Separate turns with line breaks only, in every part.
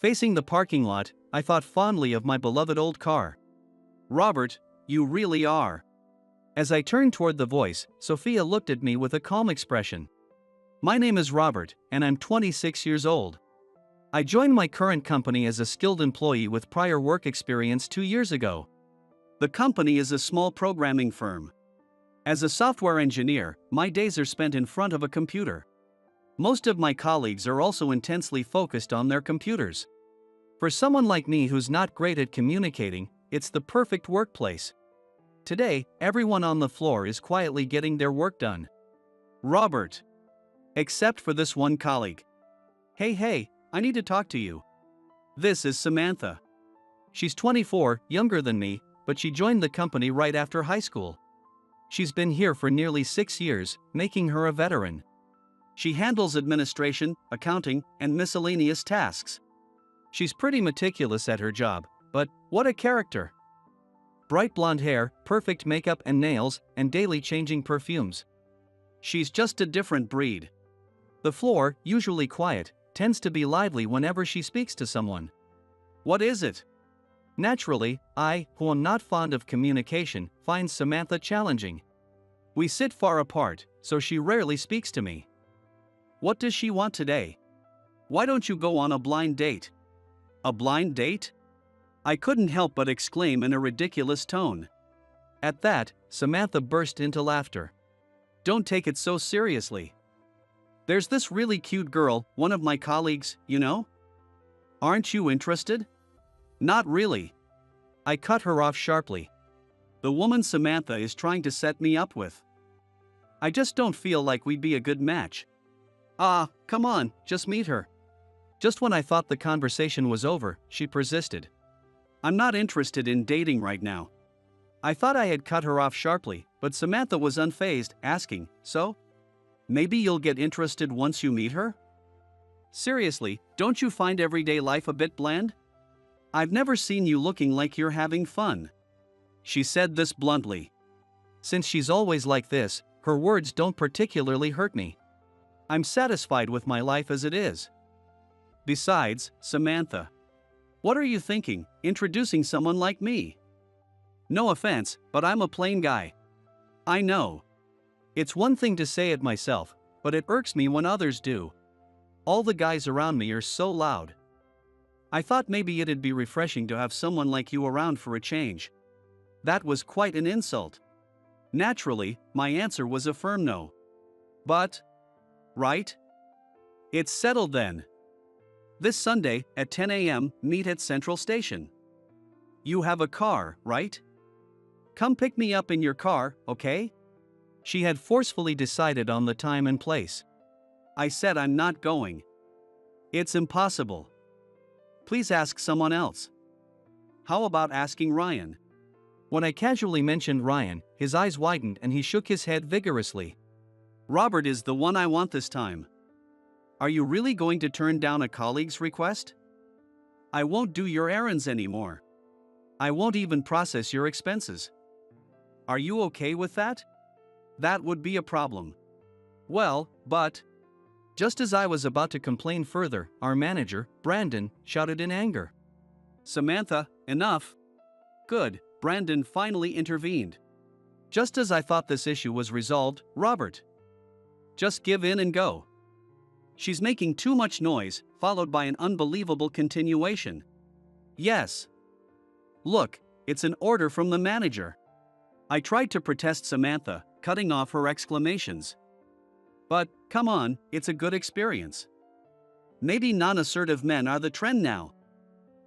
Facing the parking lot, I thought fondly of my beloved old car. Robert, you really are. As I turned toward the voice, Sophia looked at me with a calm expression. My name is Robert, and I'm 26 years old. I joined my current company as a skilled employee with prior work experience 2 years ago. The company is a small programming firm. As a software engineer, my days are spent in front of a computer. Most of my colleagues are also intensely focused on their computers. For someone like me who's not great at communicating, it's the perfect workplace. Today, everyone on the floor is quietly getting their work done. Robert. Except for this one colleague. Hey, I need to talk to you. This is Samantha. She's 24, younger than me, but she joined the company right after high school. She's been here for nearly 6 years, making her a veteran. She handles administration, accounting, and miscellaneous tasks. She's pretty meticulous at her job, but what a character! Bright blonde hair, perfect makeup and nails, and daily changing perfumes. She's just a different breed. The floor, usually quiet, tends to be lively whenever she speaks to someone. What is it? Naturally, I, who am not fond of communication, find Samantha challenging. We sit far apart, so she rarely speaks to me. What does she want today? Why don't you go on a blind date? A blind date? I couldn't help but exclaim in a ridiculous tone. At that, Samantha burst into laughter. Don't take it so seriously. There's this really cute girl, one of my colleagues, you know? Aren't you interested? Not really. I cut her off sharply. The woman Samantha is trying to set me up with. I just don't feel like we'd be a good match. Come on, just meet her. Just when I thought the conversation was over, she persisted. I'm not interested in dating right now. I thought I had cut her off sharply, but Samantha was unfazed, asking, so? Maybe you'll get interested once you meet her? Seriously, don't you find everyday life a bit bland? I've never seen you looking like you're having fun. She said this bluntly. Since she's always like this, her words don't particularly hurt me. I'm satisfied with my life as it is. Besides, Samantha. What are you thinking, introducing someone like me? No offense, but I'm a plain guy. I know. It's one thing to say it myself, but it irks me when others do. All the guys around me are so loud. I thought maybe it'd be refreshing to have someone like you around for a change. That was quite an insult. Naturally, my answer was a firm no. But, right? It's settled then. This Sunday, at 10 a.m., meet at Central Station. You have a car, right? Come pick me up in your car, okay? She had forcefully decided on the time and place. I said I'm not going. It's impossible. Please ask someone else. How about asking Ryan? When I casually mentioned Ryan, his eyes widened and he shook his head vigorously. Robert is the one I want this time. Are you really going to turn down a colleague's request? I won't do your errands anymore. I won't even process your expenses. Are you okay with that? That would be a problem. Well, but... Just as I was about to complain further, our manager, Brandon, shouted in anger. Samantha, enough. Good, Brandon finally intervened. Just as I thought this issue was resolved, Robert. Just give in and go. She's making too much noise, followed by an unbelievable continuation. Yes. Look, it's an order from the manager. I tried to protest Samantha, cutting off her exclamations. But, come on, it's a good experience. Maybe non-assertive men are the trend now.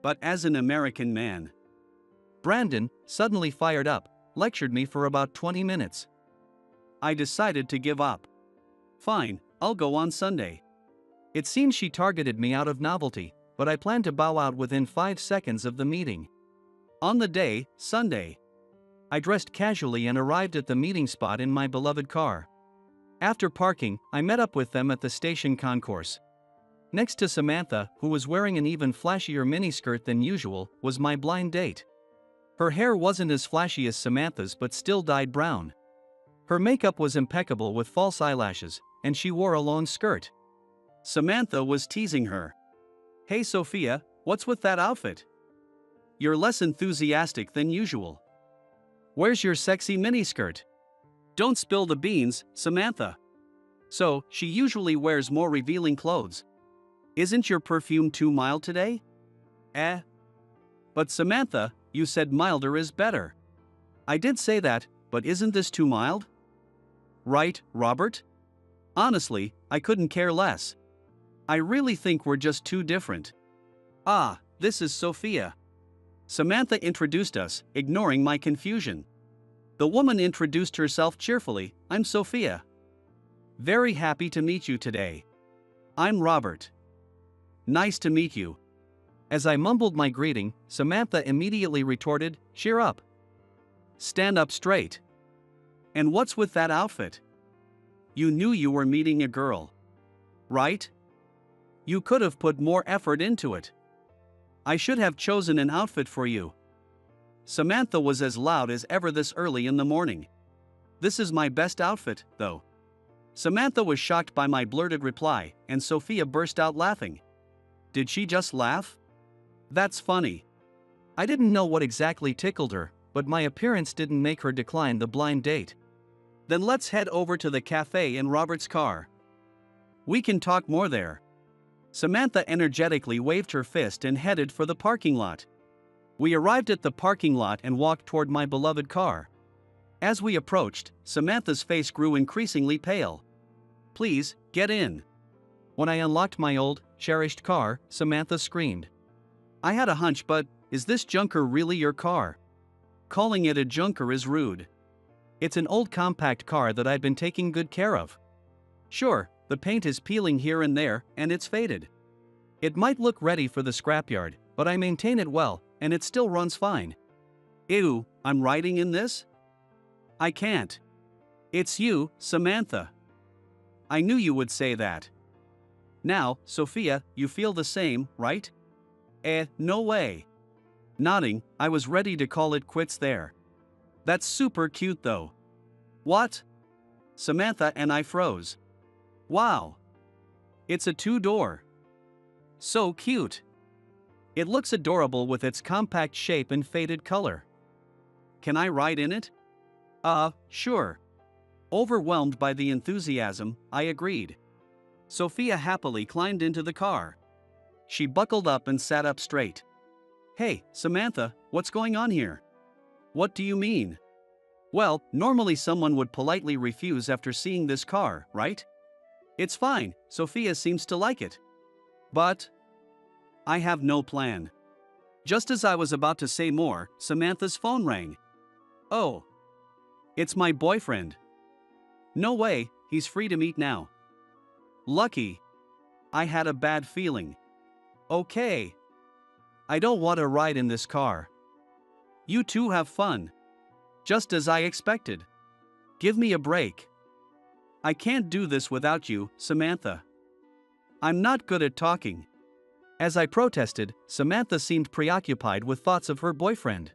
But as an American man. Brandon, suddenly fired up, lectured me for about 20 minutes. I decided to give up. Fine, I'll go on Sunday. It seems she targeted me out of novelty, but I planned to bow out within 5 seconds of the meeting. On the day, Sunday, I dressed casually and arrived at the meeting spot in my beloved car. After parking, I met up with them at the station concourse. Next to Samantha, who was wearing an even flashier miniskirt than usual, was my blind date. Her hair wasn't as flashy as Samantha's but still dyed brown. Her makeup was impeccable with false eyelashes, and she wore a long skirt. Samantha was teasing her. Hey Sophia, What's with that outfit? You're less enthusiastic than usual. Where's your sexy miniskirt? Don't spill the beans, Samantha. So, she usually wears more revealing clothes. Isn't your perfume too mild today? But Samantha, you said milder is better. I did say that, but isn't this too mild? Right, Robert? Honestly, I couldn't care less. I really think we're just too different. Ah, this is Sophia. Samantha introduced us, ignoring my confusion. The woman introduced herself cheerfully. I'm Sophia. Very happy to meet you today. I'm Robert. Nice to meet you. As I mumbled my greeting, Samantha immediately retorted, cheer up. Stand up straight. And what's with that outfit? You knew you were meeting a girl. Right? You could have put more effort into it. I should have chosen an outfit for you. Samantha was as loud as ever this early in the morning. This is my best outfit, though. Samantha was shocked by my blurted reply, and Sophia burst out laughing. Did she just laugh? That's funny. I didn't know what exactly tickled her, but my appearance didn't make her decline the blind date. Then let's head over to the cafe in Robert's car. We can talk more there. Samantha energetically waved her fist and headed for the parking lot. We arrived at the parking lot and walked toward my beloved car. As we approached, Samantha's face grew increasingly pale. Please, get in. When I unlocked my old, cherished car, Samantha screamed. I had a hunch, but is this junker really your car? Calling it a junker is rude. It's an old compact car that I'd been taking good care of. Sure, the paint is peeling here and there, and it's faded. It might look ready for the scrapyard, but I maintain it well, and it still runs fine. Ew, I'm riding in this? I can't. It's you, Samantha. I knew you would say that. Now, Sophia, you feel the same, right? No way. Nodding, I was ready to call it quits there. That's super cute though. What? Samantha and I froze. Wow. It's a two-door. So cute. It looks adorable with its compact shape and faded color. Can I ride in it? Sure. Overwhelmed by the enthusiasm, I agreed. Sophia happily climbed into the car. She buckled up and sat up straight. Hey, Samantha, what's going on here? What do you mean? Well, normally someone would politely refuse after seeing this car, right? It's fine, Sophia seems to like it. But I have no plan. Just as I was about to say more, Samantha's phone rang. Oh. It's my boyfriend. No way, he's free to meet now. Lucky. I had a bad feeling. Okay. I don't want to ride in this car. You two have fun. Just as I expected. Give me a break. I can't do this without you, Samantha. I'm not good at talking. As I protested, Samantha seemed preoccupied with thoughts of her boyfriend.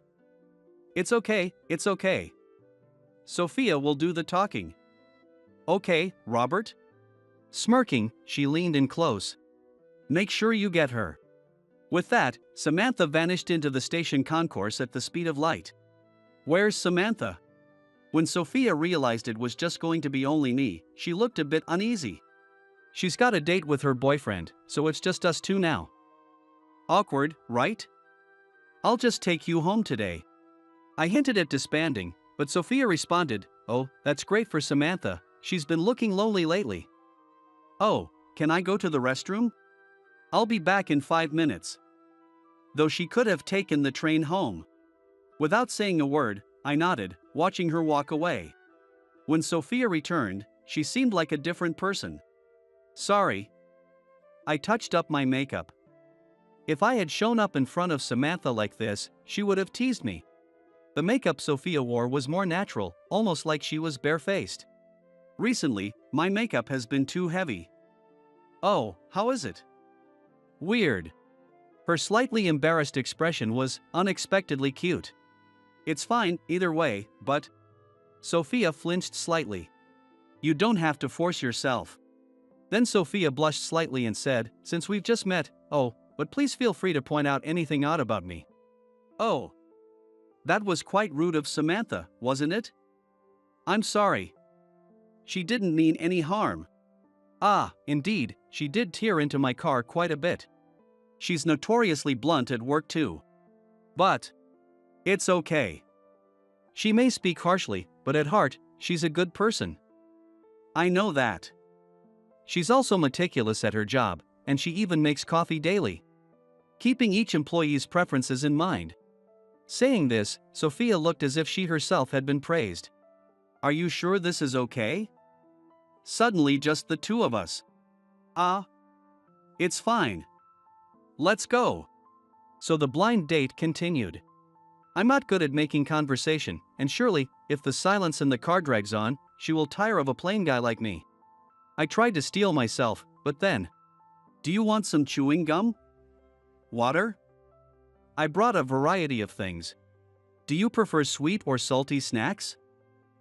It's okay, it's okay. Sophia will do the talking. Okay, Robert? Smirking, she leaned in close. Make sure you get her. With that, Samantha vanished into the station concourse at the speed of light. Where's Samantha? When Sophia realized it was just going to be only me, she looked a bit uneasy. She's got a date with her boyfriend, so it's just us two now. Awkward, right? I'll just take you home today. I hinted at disbanding, but Sophia responded, oh, that's great for Samantha, she's been looking lonely lately. Oh, can I go to the restroom? I'll be back in 5 minutes. Though she could have taken the train home. Without saying a word, I nodded, watching her walk away. When Sophia returned, she seemed like a different person. Sorry. I touched up my makeup. If I had shown up in front of Samantha like this, she would have teased me. The makeup Sophia wore was more natural, almost like she was barefaced. Recently, my makeup has been too heavy. Oh, how is it? Weird. Her slightly embarrassed expression was unexpectedly cute. It's fine, either way, but... Sophia flinched slightly. You don't have to force yourself. Then Sophia blushed slightly and said, since we've just met, oh, but please feel free to point out anything odd about me. Oh. That was quite rude of Samantha, wasn't it? I'm sorry. She didn't mean any harm. Ah, indeed, she did tear into my car quite a bit. She's notoriously blunt at work too. But it's okay. She may speak harshly, but at heart, she's a good person. I know that. She's also meticulous at her job, and she even makes coffee daily, keeping each employee's preferences in mind. Saying this, Sophia looked as if she herself had been praised. Are you sure this is okay? Suddenly just the two of us. It's fine. Let's go. So the blind date continued. I'm not good at making conversation, and surely, if the silence in the car drags on, she will tire of a plain guy like me. I tried to steel myself, but then. Do you want some chewing gum? Water? I brought a variety of things. Do you prefer sweet or salty snacks?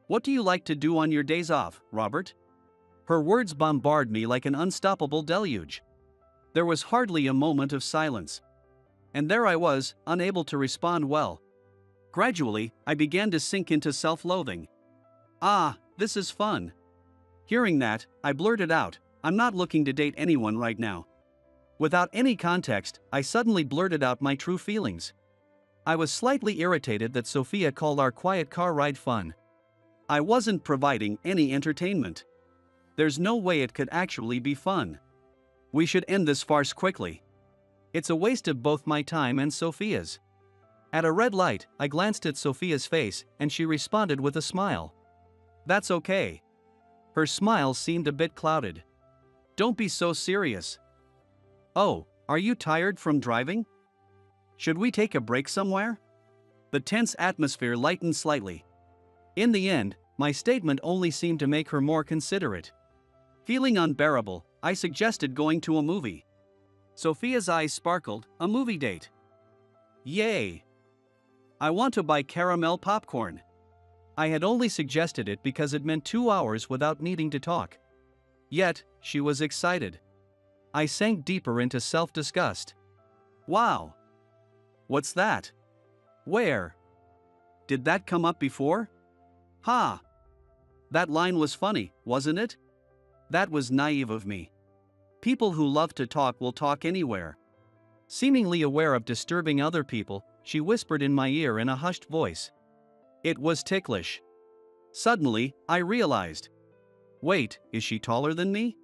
What do you like to do on your days off, Robert? Her words bombarded me like an unstoppable deluge. There was hardly a moment of silence. And there I was, unable to respond well. Gradually, I began to sink into self-loathing. This is fun. Hearing that, I blurted out, I'm not looking to date anyone right now. Without any context, I suddenly blurted out my true feelings. I was slightly irritated that Sophia called our quiet car ride fun. I wasn't providing any entertainment. There's no way it could actually be fun. We should end this farce quickly. It's a waste of both my time and Sophia's. At a red light, I glanced at Sophia's face, and she responded with a smile. That's okay. Her smile seemed a bit clouded. Don't be so serious. Oh, are you tired from driving? Should we take a break somewhere? The tense atmosphere lightened slightly. In the end, my statement only seemed to make her more considerate. Feeling unbearable, I suggested going to a movie. Sophia's eyes sparkled. A movie date. Yay! I want to buy caramel popcorn. I had only suggested it because it meant 2 hours without needing to talk. Yet, she was excited. I sank deeper into self-disgust. Wow! What's that? Where? Did that come up before? That line was funny, wasn't it? That was naive of me. People who love to talk will talk anywhere. Seemingly aware of disturbing other people, she whispered in my ear in a hushed voice. It was ticklish. Suddenly, I realized. Wait, is she taller than me?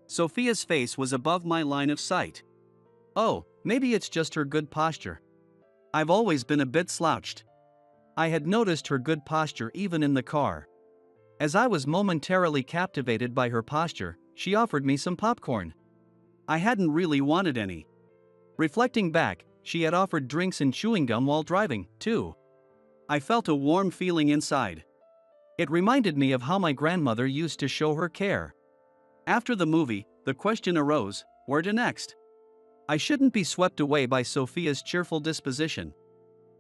Sophia's face was above my line of sight. Oh, maybe it's just her good posture. I've always been a bit slouched. I had noticed her good posture even in the car. As I was momentarily captivated by her posture, she offered me some popcorn. I hadn't really wanted any. Reflecting back, she had offered drinks and chewing gum while driving, too. I felt a warm feeling inside. It reminded me of how my grandmother used to show her care. After the movie, the question arose, where to next? I shouldn't be swept away by Sophia's cheerful disposition.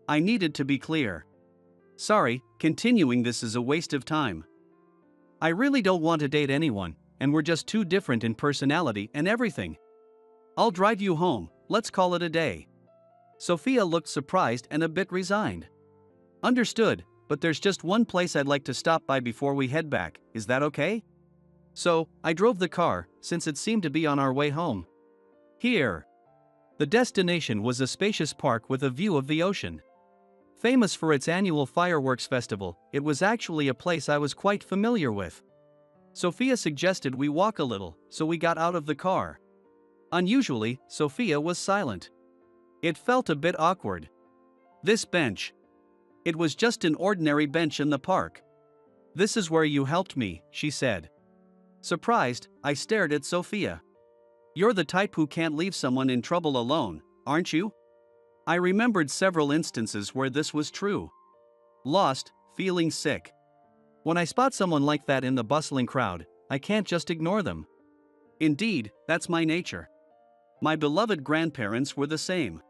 I needed to be clear. Sorry, continuing this is a waste of time. I really don't want to date anyone, and we're just too different in personality and everything. I'll drive you home, let's call it a day. Sophia looked surprised and a bit resigned. Understood, but there's just one place I'd like to stop by before we head back, is that okay? So, I drove the car, since it seemed to be on our way home. Here. The destination was a spacious park with a view of the ocean. Famous for its annual fireworks festival, it was actually a place I was quite familiar with. Sophia suggested we walk a little, so we got out of the car. Unusually, Sophia was silent. It felt a bit awkward. This bench. It was just an ordinary bench in the park. This is where you helped me, she said. Surprised, I stared at Sophia. You're the type who can't leave someone in trouble alone, aren't you? I remembered several instances where this was true. Lost, feeling sick. When I spot someone like that in the bustling crowd, I can't just ignore them. Indeed, that's my nature. My beloved grandparents were the same.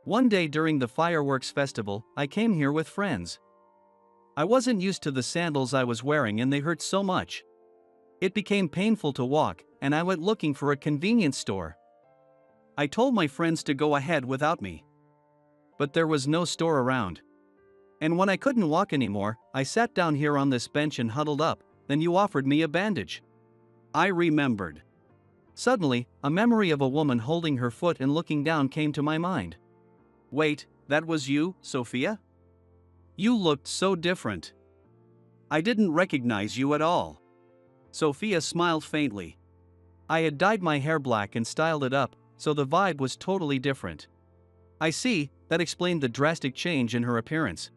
One day during the fireworks festival, I came here with friends. I wasn't used to the sandals I was wearing and they hurt so much. It became painful to walk, and I went looking for a convenience store. I told my friends to go ahead without me. But there was no store around. And when I couldn't walk anymore, I sat down here on this bench and huddled up, then you offered me a bandage. I remembered. Suddenly, a memory of a woman holding her foot and looking down came to my mind. Wait, that was you, Sophia? You looked so different. I didn't recognize you at all. Sophia smiled faintly. I had dyed my hair black and styled it up, so the vibe was totally different. I see, that explained the drastic change in her appearance.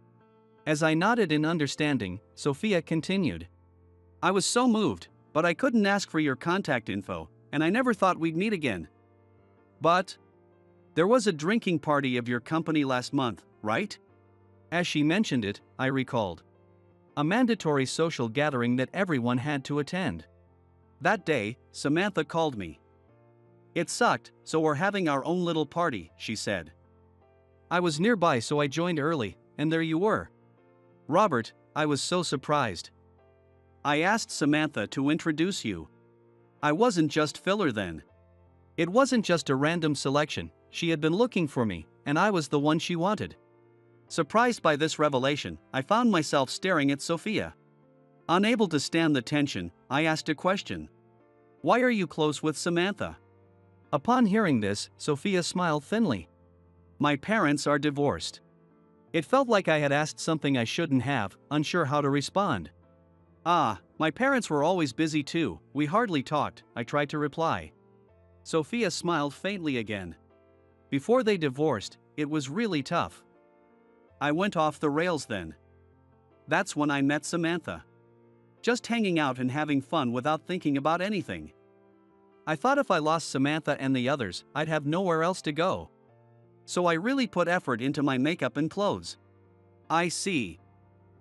As I nodded in understanding, Sophia continued. I was so moved, but I couldn't ask for your contact info, and I never thought we'd meet again. But there was a drinking party of your company last month, right? As she mentioned it, I recalled. A mandatory social gathering that everyone had to attend. That day, Samantha called me. It sucked, so we're having our own little party, she said. I was nearby, so I joined early, and there you were. Robert, I was so surprised. I asked Samantha to introduce you. I wasn't just filler then. It wasn't just a random selection, she had been looking for me, and I was the one she wanted. Surprised by this revelation, I found myself staring at Sophia. Unable to stand the tension, I asked a question. Why are you close with Samantha? Upon hearing this, Sophia smiled thinly. My parents are divorced. It felt like I had asked something I shouldn't have, unsure how to respond. My parents were always busy too, we hardly talked, I tried to reply. Sophia smiled faintly again. Before they divorced, it was really tough. I went off the rails then. That's when I met Samantha. Just hanging out and having fun without thinking about anything. I thought if I lost Samantha and the others, I'd have nowhere else to go. So I really put effort into my makeup and clothes. I see.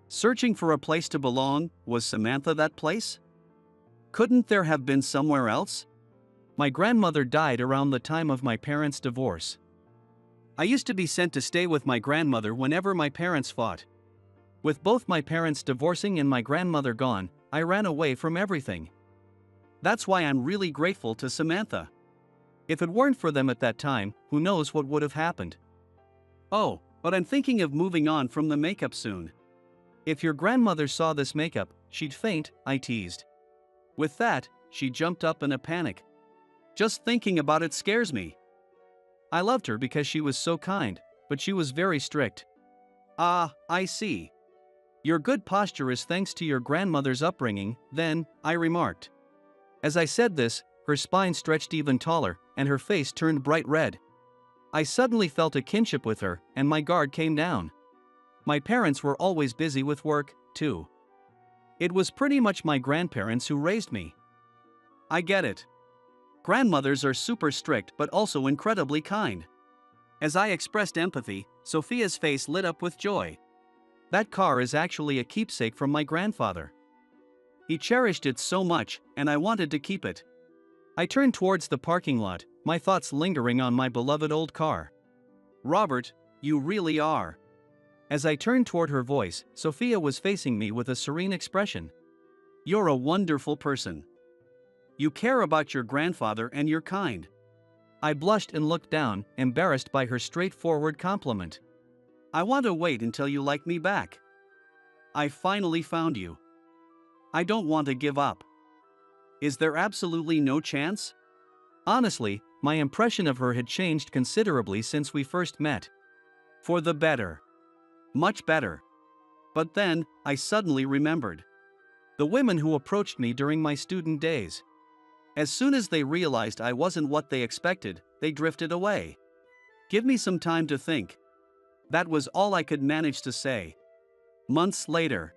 Searching for a place to belong, was Samantha that place? Couldn't there have been somewhere else? My grandmother died around the time of my parents' divorce. I used to be sent to stay with my grandmother whenever my parents fought. With both my parents divorcing and my grandmother gone, I ran away from everything. That's why I'm really grateful to Samantha. If it weren't for them at that time, who knows what would have happened. Oh, but I'm thinking of moving on from the makeup soon. If your grandmother saw this makeup, she'd faint, I teased. With that, she jumped up in a panic. Just thinking about it scares me. I loved her because she was so kind, but she was very strict. I see. Your good posture is thanks to your grandmother's upbringing, then, I remarked. As I said this, her spine stretched even taller, and her face turned bright red. I suddenly felt a kinship with her, and my guard came down. My parents were always busy with work, too. It was pretty much my grandparents who raised me. I get it. Grandmothers are super strict but also incredibly kind. As I expressed empathy, Sophia's face lit up with joy. That car is actually a keepsake from my grandfather. He cherished it so much, and I wanted to keep it. I turned towards the parking lot, my thoughts lingering on my beloved old car. Robert, you really are. As I turned toward her voice, Sophia was facing me with a serene expression. You're a wonderful person. You care about your grandfather and you're kind. I blushed and looked down, embarrassed by her straightforward compliment. I want to wait until you like me back. I finally found you. I don't want to give up. Is there absolutely no chance? Honestly, my impression of her had changed considerably since we first met. For the better. Much better. But then, I suddenly remembered. The women who approached me during my student days. As soon as they realized I wasn't what they expected, they drifted away. Give me some time to think. That was all I could manage to say. Months later.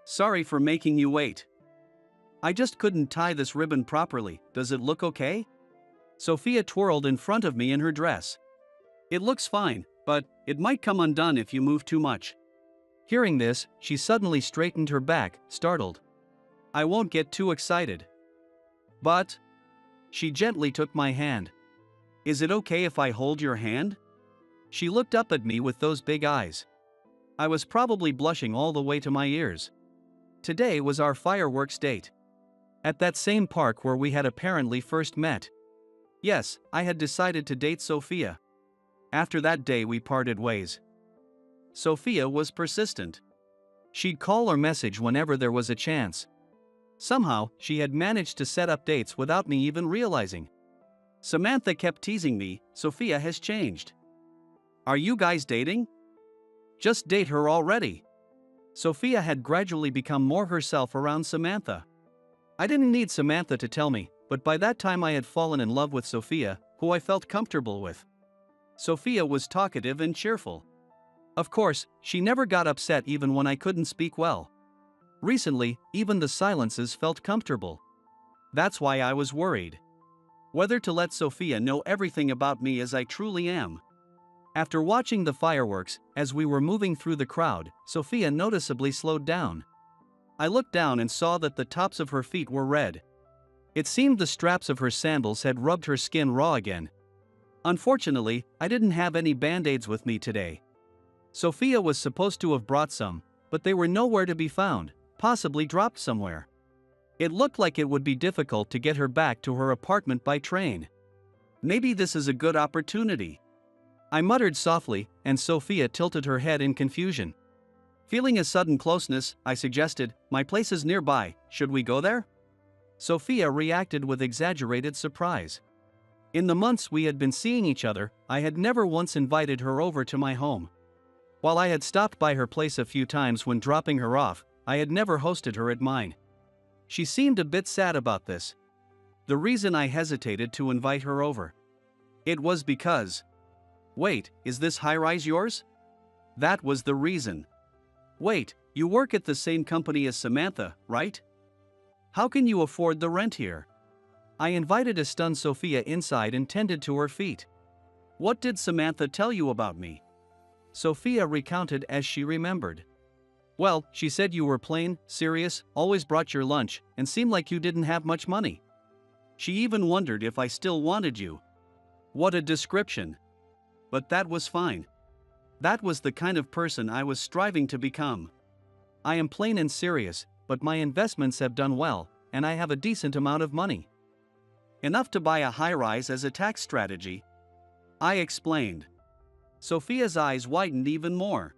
Sorry for making you wait. I just couldn't tie this ribbon properly, does it look okay? Sophia twirled in front of me in her dress. It looks fine, but it might come undone if you move too much. Hearing this, she suddenly straightened her back, startled. I won't get too excited. But she gently took my hand. Is it okay if I hold your hand? She looked up at me with those big eyes. I was probably blushing all the way to my ears. Today was our fireworks date. At that same park where we had apparently first met. Yes, I had decided to date Sophia. After that day, we parted ways. Sophia was persistent. She'd call or message whenever there was a chance. Somehow, she had managed to set up dates without me even realizing. Samantha kept teasing me, "Sophia has changed. Are you guys dating? Just date her already." Sophia had gradually become more herself around Samantha. I didn't need Samantha to tell me, but by that time I had fallen in love with Sophia, who I felt comfortable with. Sophia was talkative and cheerful. Of course, she never got upset even when I couldn't speak well. Recently, even the silences felt comfortable. That's why I was worried. Whether to let Sophia know everything about me as I truly am. After watching the fireworks, as we were moving through the crowd, Sophia noticeably slowed down. I looked down and saw that the tops of her feet were red. It seemed the straps of her sandals had rubbed her skin raw again. Unfortunately, I didn't have any band-aids with me today. Sophia was supposed to have brought some, but they were nowhere to be found, possibly dropped somewhere. It looked like it would be difficult to get her back to her apartment by train. Maybe this is a good opportunity. I muttered softly, and Sophia tilted her head in confusion. Feeling a sudden closeness, I suggested, "My place is nearby, should we go there?" Sophia reacted with exaggerated surprise. In the months we had been seeing each other, I had never once invited her over to my home. While I had stopped by her place a few times when dropping her off, I had never hosted her at mine. She seemed a bit sad about this. The reason I hesitated to invite her over. It was because... Wait, is this high-rise yours? That was the reason. Wait, you work at the same company as Samantha, right? How can you afford the rent here? I invited a stunned Sophia inside and tended to her feet. What did Samantha tell you about me? Sophia recounted as she remembered. Well, she said you were plain, serious, always brought your lunch, and seemed like you didn't have much money. She even wondered if I still wanted you. What a description. But that was fine. That was the kind of person I was striving to become. I am plain and serious, but my investments have done well, and I have a decent amount of money. Enough to buy a high-rise as a tax strategy. I explained. Sophia's eyes widened even more.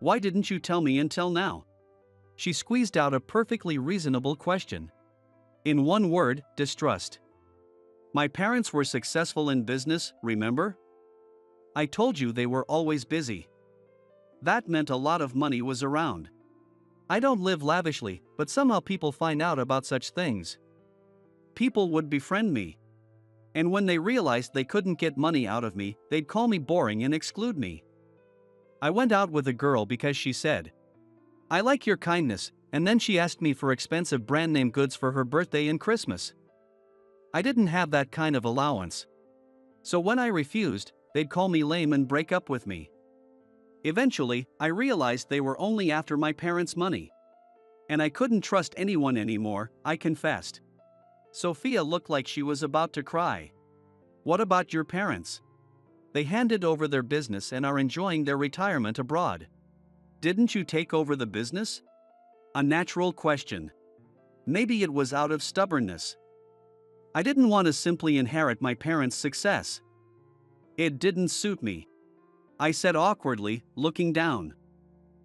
Why didn't you tell me until now? She squeezed out a perfectly reasonable question. In one word, distrust. My parents were successful in business, remember? I told you they were always busy. That meant a lot of money was around. I don't live lavishly, but somehow people find out about such things. People would befriend me. And when they realized they couldn't get money out of me, they'd call me boring and exclude me. I went out with a girl because she said, "I like your kindness," and then she asked me for expensive brand-name goods for her birthday and Christmas. I didn't have that kind of allowance. So when I refused, they'd call me lame and break up with me. Eventually, I realized they were only after my parents' money. And I couldn't trust anyone anymore, I confessed. Sophia looked like she was about to cry. What about your parents? They handed over their business and are enjoying their retirement abroad. Didn't you take over the business? A natural question. Maybe it was out of stubbornness. I didn't want to simply inherit my parents' success. It didn't suit me. I said awkwardly, looking down.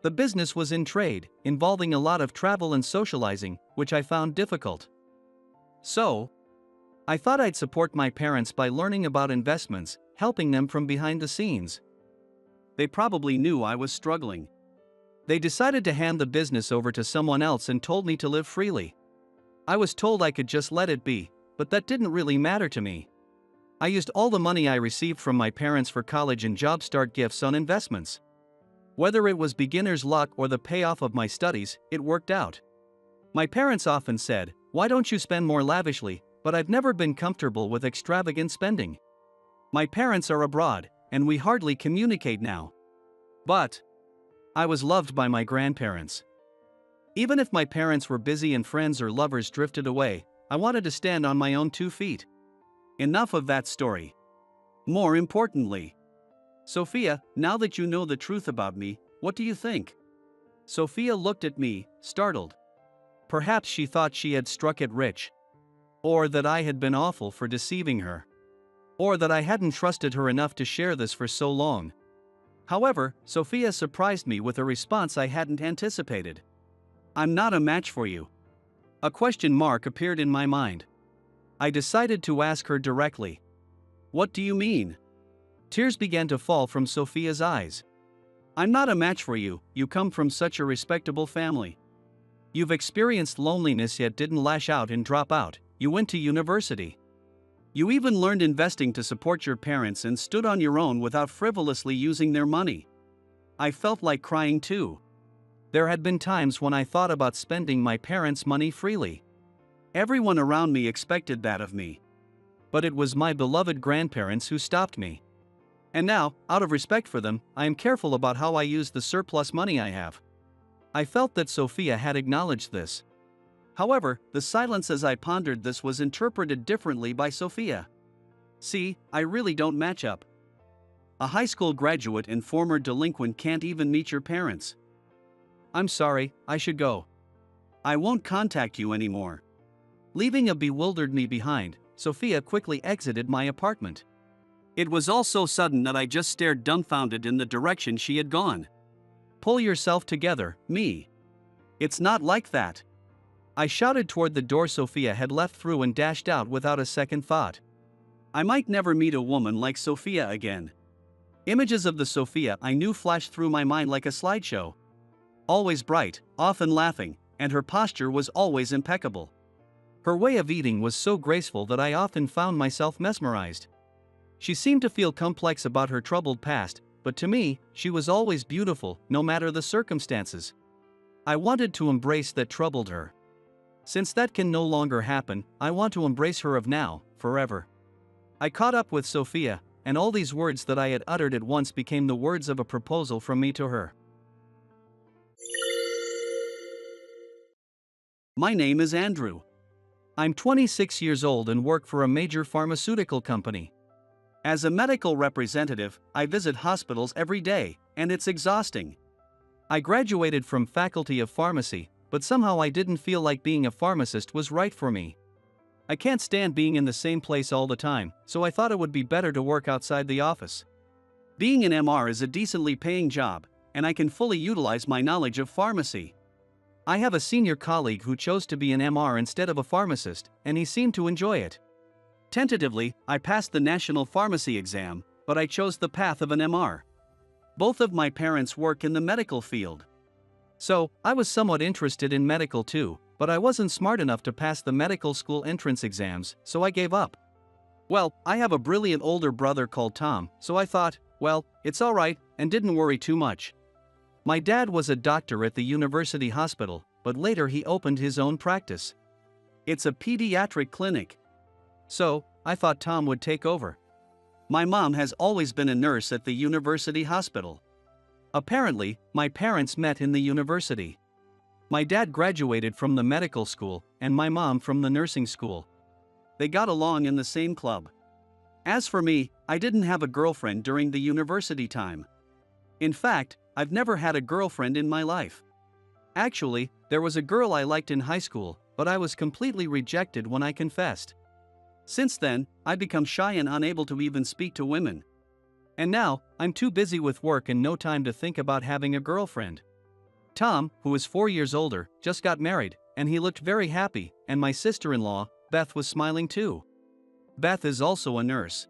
The business was in trade, involving a lot of travel and socializing, which I found difficult. So, I thought I'd support my parents by learning about investments, helping them from behind the scenes. They probably knew I was struggling. They decided to hand the business over to someone else and told me to live freely. I was told I could just let it be, but that didn't really matter to me. I used all the money I received from my parents for college and job start gifts on investments. Whether it was beginner's luck or the payoff of my studies, it worked out. My parents often said, "Why don't you spend more lavishly?" But I've never been comfortable with extravagant spending. My parents are abroad, and we hardly communicate now. But I was loved by my grandparents. Even if my parents were busy and friends or lovers drifted away, I wanted to stand on my own 2 feet. Enough of that story. More importantly, Sophia, now that you know the truth about me, what do you think? Sophia looked at me, startled. Perhaps she thought she had struck it rich. Or that I had been awful for deceiving her. Or that I hadn't trusted her enough to share this for so long. However, Sophia surprised me with a response I hadn't anticipated. "I'm not a match for you." A question mark appeared in my mind. I decided to ask her directly. "What do you mean?" Tears began to fall from Sophia's eyes. "I'm not a match for you. You come from such a respectable family. You've experienced loneliness yet didn't lash out and drop out. You went to university. You even learned investing to support your parents and stood on your own without frivolously using their money." I felt like crying too. There had been times when I thought about spending my parents' money freely. Everyone around me expected that of me. But it was my beloved grandparents who stopped me. And now, out of respect for them, I am careful about how I use the surplus money I have. I felt that Sophia had acknowledged this. However, the silence as I pondered this was interpreted differently by Sophia. "See, I really don't match up. A high school graduate and former delinquent can't even meet your parents. I'm sorry, I should go. I won't contact you anymore." Leaving a bewildered me behind, Sophia quickly exited my apartment. It was all so sudden that I just stared dumbfounded in the direction she had gone. "Pull yourself together, me. It's not like that." I shouted toward the door Sophia had left through and dashed out without a second thought. I might never meet a woman like Sophia again. Images of the Sophia I knew flashed through my mind like a slideshow. Always bright, often laughing, and her posture was always impeccable. Her way of eating was so graceful that I often found myself mesmerized. She seemed to feel complex about her troubled past, but to me, she was always beautiful, no matter the circumstances. I wanted to embrace that troubled her. Since that can no longer happen, I want to embrace her of now, forever. I caught up with Sophia, and all these words that I had uttered at once became the words of a proposal from me to her. My name is Andrew. I'm 26 years old and work for a major pharmaceutical company. As a medical representative, I visit hospitals every day, and it's exhausting. I graduated from Faculty of Pharmacy, but somehow I didn't feel like being a pharmacist was right for me. I can't stand being in the same place all the time, so I thought it would be better to work outside the office. Being an MR is a decently paying job, and I can fully utilize my knowledge of pharmacy. I have a senior colleague who chose to be an MR instead of a pharmacist, and he seemed to enjoy it. Tentatively, I passed the national pharmacy exam, but I chose the path of an MR. Both of my parents work in the medical field. So, I was somewhat interested in medical too, but I wasn't smart enough to pass the medical school entrance exams, so I gave up. Well, I have a brilliant older brother called Tom, so I thought, well, it's alright, and didn't worry too much. My dad was a doctor at the university hospital, but later he opened his own practice. It's a pediatric clinic. So, I thought Tom would take over. My mom has always been a nurse at the university hospital. Apparently, my parents met in the university. My dad graduated from the medical school, and my mom from the nursing school. They got along in the same club. As for me, I didn't have a girlfriend during the university time. In fact, I've never had a girlfriend in my life. Actually, there was a girl I liked in high school, but I was completely rejected when I confessed. Since then, I've become shy and unable to even speak to women. And now, I'm too busy with work and no time to think about having a girlfriend. Tom, who is 4 years older, just got married, and he looked very happy, and my sister-in-law, Beth, was smiling too. Beth is also a nurse.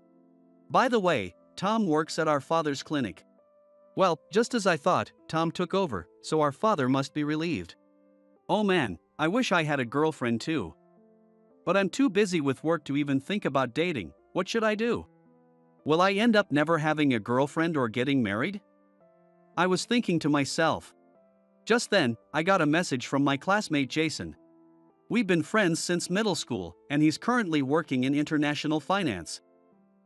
By the way, Tom works at our father's clinic. Well, just as I thought, Tom took over, so our father must be relieved. Oh man, I wish I had a girlfriend too. But I'm too busy with work to even think about dating. What should I do? Will I end up never having a girlfriend or getting married? I was thinking to myself. Just then, I got a message from my classmate Jason. We've been friends since middle school, and he's currently working in international finance.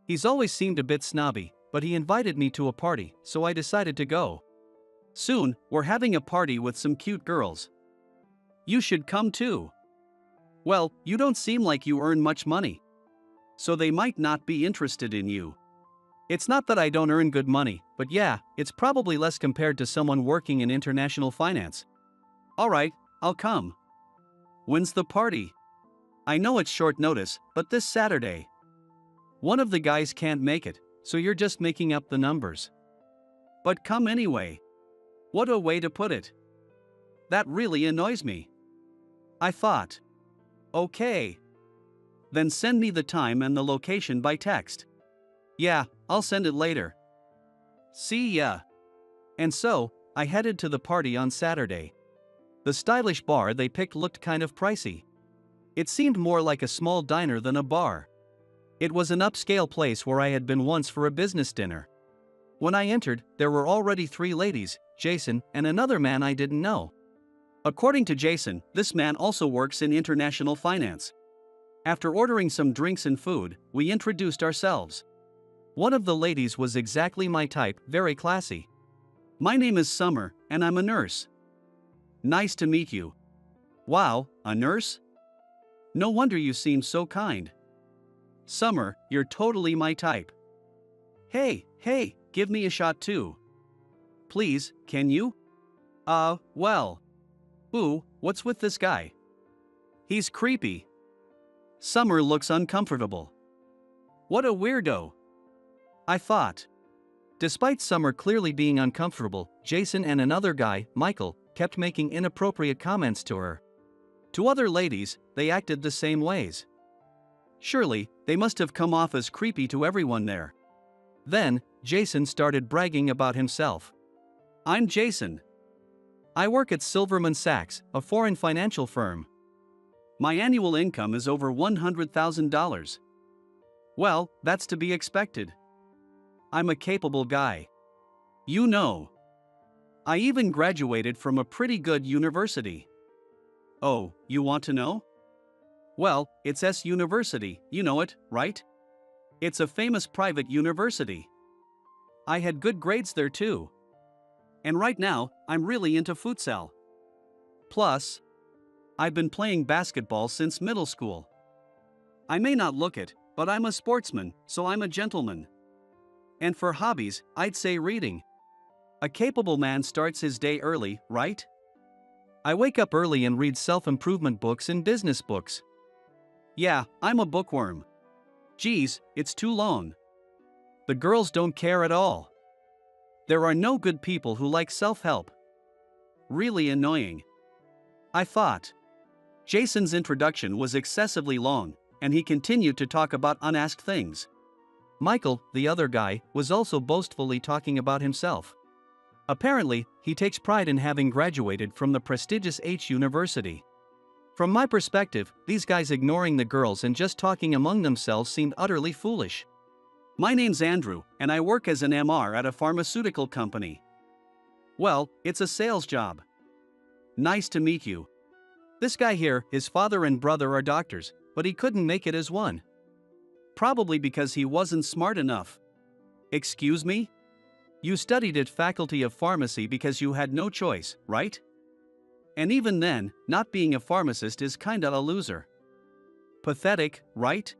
He's always seemed a bit snobby, but he invited me to a party, so I decided to go. Soon, we're having a party with some cute girls. You should come too. Well, you don't seem like you earn much money. So they might not be interested in you. It's not that I don't earn good money, but yeah, it's probably less compared to someone working in international finance. Alright, I'll come. When's the party? I know it's short notice, but this Saturday. One of the guys can't make it, so you're just making up the numbers. But come anyway. What a way to put it. That really annoys me. I thought. Okay. Then send me the time and the location by text. Yeah, I'll send it later. See ya. And so, I headed to the party on Saturday. The stylish bar they picked looked kind of pricey. It seemed more like a small diner than a bar. It was an upscale place where I had been once for a business dinner. When I entered, there were already 3 ladies, Jason and another man I didn't know. According to Jason, this man also works in international finance. After ordering some drinks and food, we introduced ourselves. One of the ladies was exactly my type, very classy. My name is Summer, and I'm a nurse. Nice to meet you. Wow, a nurse? No wonder you seem so kind. Summer, you're totally my type. Hey, give me a shot too. Please, can you? Well. Ooh, what's with this guy? He's creepy. Summer looks uncomfortable. What a weirdo. I thought. Despite Summer clearly being uncomfortable, Jason and another guy, Michael, kept making inappropriate comments to her. To other ladies, they acted the same ways. Surely, they must have come off as creepy to everyone there. Then, Jason started bragging about himself. I'm Jason. I work at Silverman Sachs, a foreign financial firm. My annual income is over $100,000. Well, that's to be expected. I'm a capable guy. You know. I even graduated from a pretty good university. Oh, you want to know? Well, it's S University, you know it, right? It's a famous private university. I had good grades there too. And right now, I'm really into futsal. Plus, I've been playing basketball since middle school. I may not look it, but I'm a sportsman, so I'm a gentleman. And for hobbies, I'd say reading. A capable man starts his day early, right? I wake up early and read self-improvement books and business books. Yeah, I'm a bookworm. Geez, it's too long. The girls don't care at all. There are no good people who like self-help. Really annoying. I thought. Jason's introduction was excessively long, and he continued to talk about unasked things. Michael, the other guy, was also boastfully talking about himself. Apparently, he takes pride in having graduated from the prestigious H University. From my perspective, these guys ignoring the girls and just talking among themselves seemed utterly foolish. My name's Andrew, and I work as an MR at a pharmaceutical company. Well, it's a sales job. Nice to meet you. This guy here, his father and brother are doctors, but he couldn't make it as one. Probably because he wasn't smart enough. Excuse me? You studied at Faculty of Pharmacy because you had no choice, right? And even then, not being a pharmacist is kinda a loser. Pathetic, right?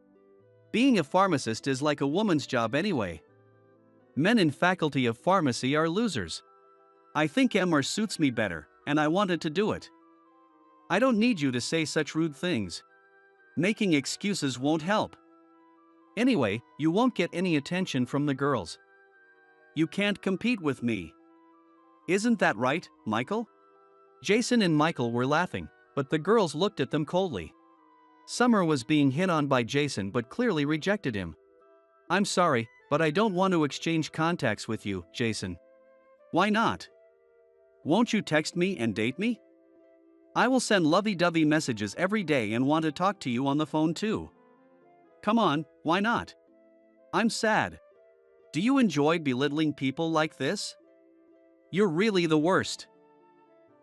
Being a pharmacist is like a woman's job anyway. Men in Faculty of Pharmacy are losers. I think MR suits me better, and I wanted to do it. I don't need you to say such rude things. Making excuses won't help. Anyway, you won't get any attention from the girls. You can't compete with me. Isn't that right, Michael? Jason and Michael were laughing, but the girls looked at them coldly. Summer was being hit on by Jason but clearly rejected him. I'm sorry, but I don't want to exchange contacts with you, Jason. Why not? Won't you text me and date me? I will send lovey-dovey messages every day and want to talk to you on the phone too. Come on, why not? I'm sad. Do you enjoy belittling people like this? You're really the worst.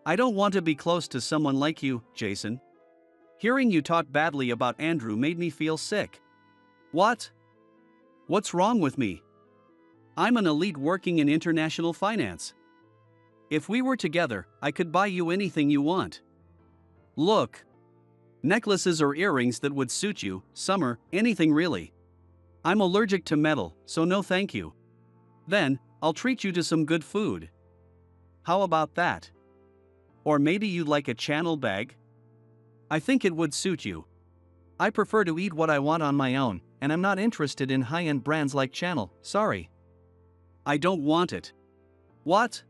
I don't want to be close to someone like you, Jason. Hearing you talk badly about Andrew made me feel sick. What? What's wrong with me? I'm an elite working in international finance. If we were together, I could buy you anything you want. Look. Necklaces or earrings that would suit you, Summer, anything really. I'm allergic to metal, so no thank you. Then, I'll treat you to some good food. How about that? Or maybe you'd like a Channel bag? I think it would suit you. I prefer to eat what I want on my own, and I'm not interested in high-end brands like Channel, sorry. I don't want it. What?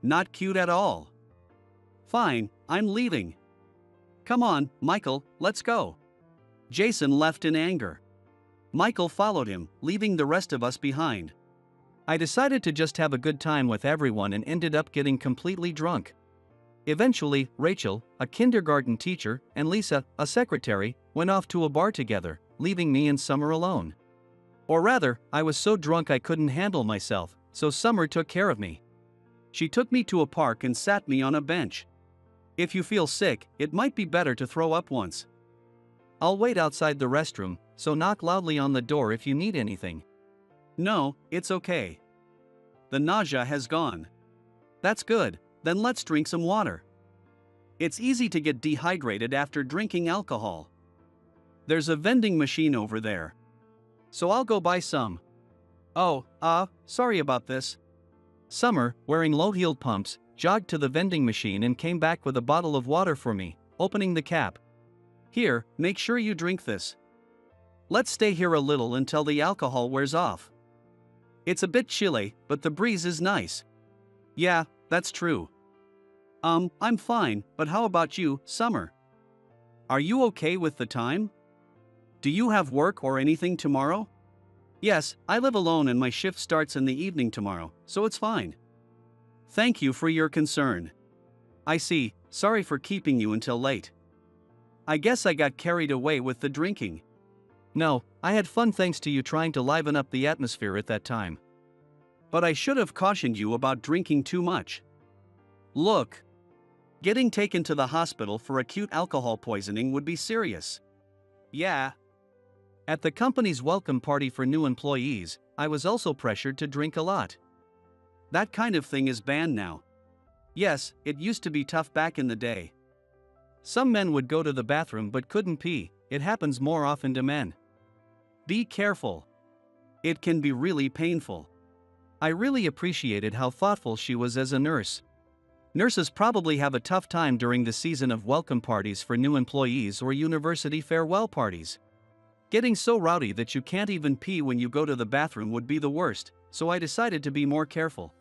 Not cute at all. Fine, I'm leaving. Come on, Michael, let's go. Jason left in anger. Michael followed him, leaving the rest of us behind. I decided to just have a good time with everyone and ended up getting completely drunk. Eventually, Rachel, a kindergarten teacher, and Lisa, a secretary, went off to a bar together, leaving me and Summer alone. Or rather, I was so drunk I couldn't handle myself, so Summer took care of me. She took me to a park and sat me on a bench. If you feel sick, it might be better to throw up once. I'll wait outside the restroom, so knock loudly on the door if you need anything. No, it's okay. The nausea has gone. That's good, then let's drink some water. It's easy to get dehydrated after drinking alcohol. There's a vending machine over there. So I'll go buy some. Oh, sorry about this. Summer, wearing low-heeled pumps, jogged to the vending machine and came back with a bottle of water for me, opening the cap. Here, make sure you drink this. Let's stay here a little until the alcohol wears off. It's a bit chilly, but the breeze is nice. Yeah, that's true. I'm fine, but how about you, Summer? Are you okay with the time? Do you have work or anything tomorrow? Yes, I live alone and my shift starts in the evening tomorrow, so it's fine. Thank you for your concern. I see, sorry for keeping you until late. I guess I got carried away with the drinking. No, I had fun thanks to you trying to liven up the atmosphere at that time. But I should have cautioned you about drinking too much. Look. Getting taken to the hospital for acute alcohol poisoning would be serious. Yeah. At the company's welcome party for new employees, I was also pressured to drink a lot. That kind of thing is banned now. Yes, it used to be tough back in the day. Some men would go to the bathroom but couldn't pee, it happens more often to men. Be careful. It can be really painful. I really appreciated how thoughtful she was as a nurse. Nurses probably have a tough time during the season of welcome parties for new employees or university farewell parties. Getting so rowdy that you can't even pee when you go to the bathroom would be the worst, so I decided to be more careful.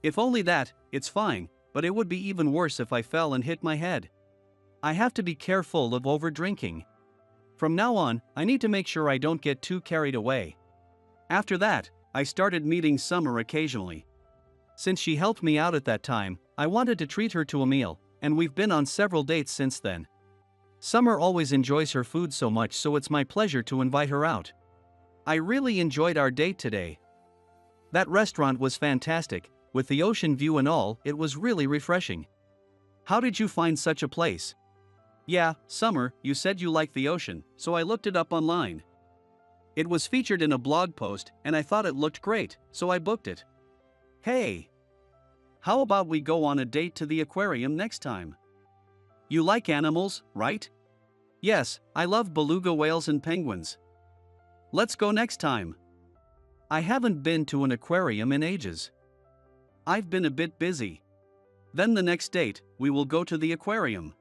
If only that, it's fine, but it would be even worse if I fell and hit my head. I have to be careful of over-drinking. From now on, I need to make sure I don't get too carried away. After that, I started meeting Summer occasionally. Since she helped me out at that time, I wanted to treat her to a meal, and we've been on several dates since then. Summer always enjoys her food so much, so it's my pleasure to invite her out. I really enjoyed our date today. That restaurant was fantastic, with the ocean view and all, it was really refreshing. How did you find such a place? Yeah, Summer, you said you liked the ocean, so I looked it up online. It was featured in a blog post, and I thought it looked great, so I booked it. Hey! How about we go on a date to the aquarium next time? You like animals, right? Yes, I love beluga whales and penguins. Let's go next time. I haven't been to an aquarium in ages. I've been a bit busy. Then the next date, we will go to the aquarium.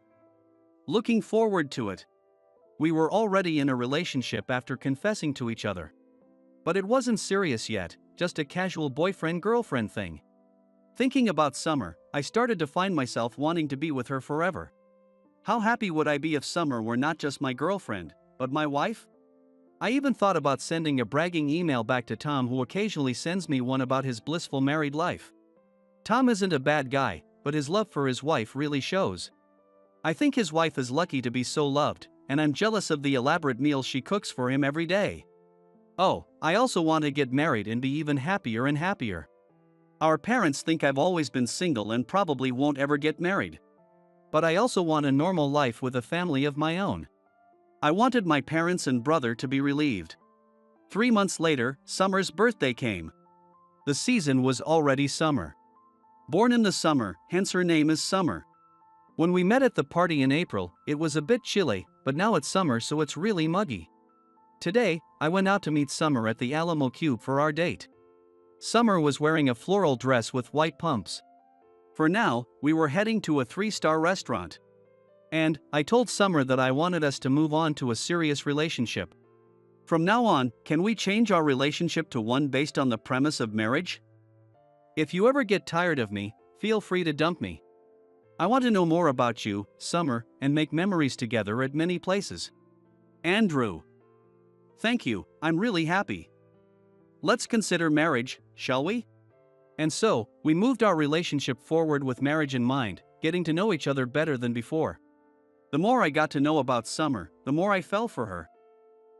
Looking forward to it. We were already in a relationship after confessing to each other. But it wasn't serious yet, just a casual boyfriend-girlfriend thing. Thinking about Summer, I started to find myself wanting to be with her forever. How happy would I be if Summer were not just my girlfriend, but my wife? I even thought about sending a bragging email back to Tom, who occasionally sends me one about his blissful married life. Tom isn't a bad guy, but his love for his wife really shows. I think his wife is lucky to be so loved, and I'm jealous of the elaborate meals she cooks for him every day. Oh, I also want to get married and be even happier and happier. Our parents think I've always been single and probably won't ever get married. But I also want a normal life with a family of my own. I wanted my parents and brother to be relieved. 3 months later, Summer's birthday came. The season was already summer. Born in the summer, hence her name is Summer. When we met at the party in April, it was a bit chilly, but now it's summer, so it's really muggy. Today, I went out to meet Summer at the Alamo Cube for our date. Summer was wearing a floral dress with white pumps. For now, we were heading to a 3-star restaurant. And I told Summer that I wanted us to move on to a serious relationship. From now on, can we change our relationship to one based on the premise of marriage? If you ever get tired of me, feel free to dump me. I want to know more about you, Summer, and make memories together at many places. Andrew. Thank you, I'm really happy. Let's consider marriage, shall we? And so, we moved our relationship forward with marriage in mind, getting to know each other better than before. The more I got to know about Summer, the more I fell for her.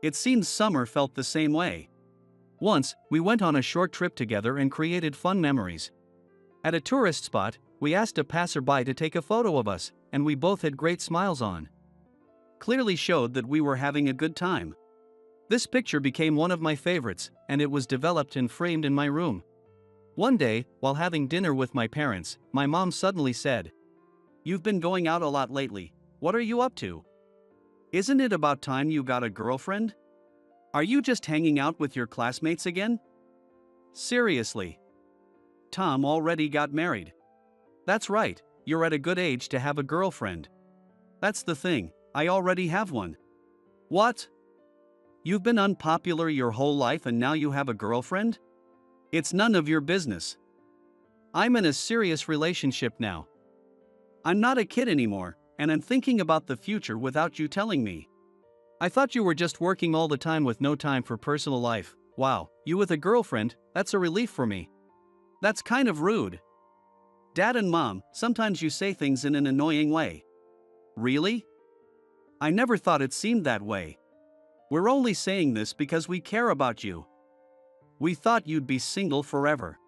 It seems Summer felt the same way. Once, we went on a short trip together and created fun memories. At a tourist spot, we asked a passerby to take a photo of us, and we both had great smiles on. Clearly showed that we were having a good time. This picture became one of my favorites, and it was developed and framed in my room. One day, while having dinner with my parents, my mom suddenly said, "You've been going out a lot lately. What are you up to? Isn't it about time you got a girlfriend? Are you just hanging out with your classmates again?" Seriously. Tom already got married. That's right, you're at a good age to have a girlfriend. That's the thing, I already have one. What? You've been unpopular your whole life and now you have a girlfriend? It's none of your business. I'm in a serious relationship now. I'm not a kid anymore, and I'm thinking about the future without you telling me. I thought you were just working all the time with no time for personal life. Wow, you with a girlfriend, that's a relief for me. That's kind of rude. Dad and Mom, sometimes you say things in an annoying way. Really? I never thought it seemed that way. We're only saying this because we care about you. We thought you'd be single forever.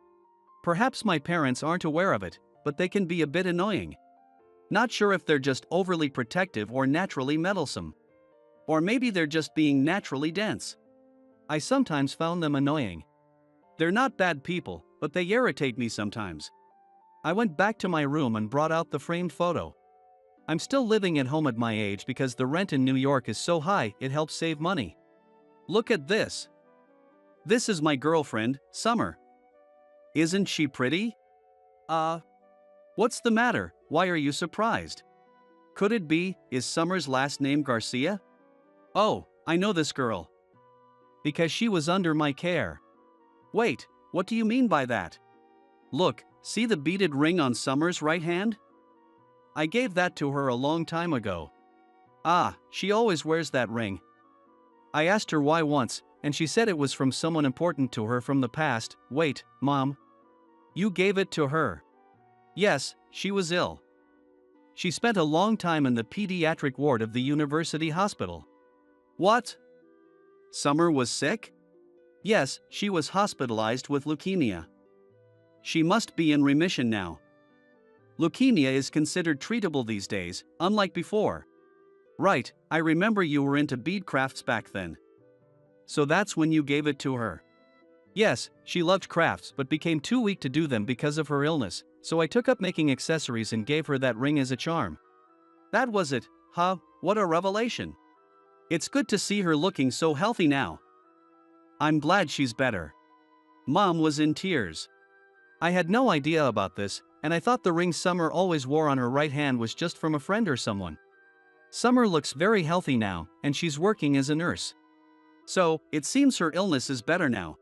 Perhaps my parents aren't aware of it, but they can be a bit annoying. Not sure if they're just overly protective or naturally meddlesome. Or maybe they're just being naturally dense. I sometimes found them annoying. They're not bad people, but they irritate me sometimes. I went back to my room and brought out the framed photo. I'm still living at home at my age because the rent in New York is so high it helps save money. Look at this. This is my girlfriend, Summer. Isn't she pretty? What's the matter? Why are you surprised? Could it be, is Summer's last name Garcia? Oh, I know this girl. Because she was under my care. Wait, what do you mean by that? Look, see the beaded ring on Summer's right hand? I gave that to her a long time ago. Ah, she always wears that ring. I asked her why once, and she said it was from someone important to her from the past. Wait, Mom. You gave it to her? Yes, she was ill. She spent a long time in the pediatric ward of the university hospital. What? Summer was sick? Yes, she was hospitalized with leukemia. She must be in remission now. Leukemia is considered treatable these days, unlike before. Right, I remember you were into bead crafts back then. So that's when you gave it to her. Yes, she loved crafts but became too weak to do them because of her illness, so I took up making accessories and gave her that ring as a charm. That was it, huh? What a revelation. It's good to see her looking so healthy now. I'm glad she's better. Mom was in tears. I had no idea about this, and I thought the ring Summer always wore on her right hand was just from a friend or someone. Summer looks very healthy now, and she's working as a nurse. So, it seems her illness is better now.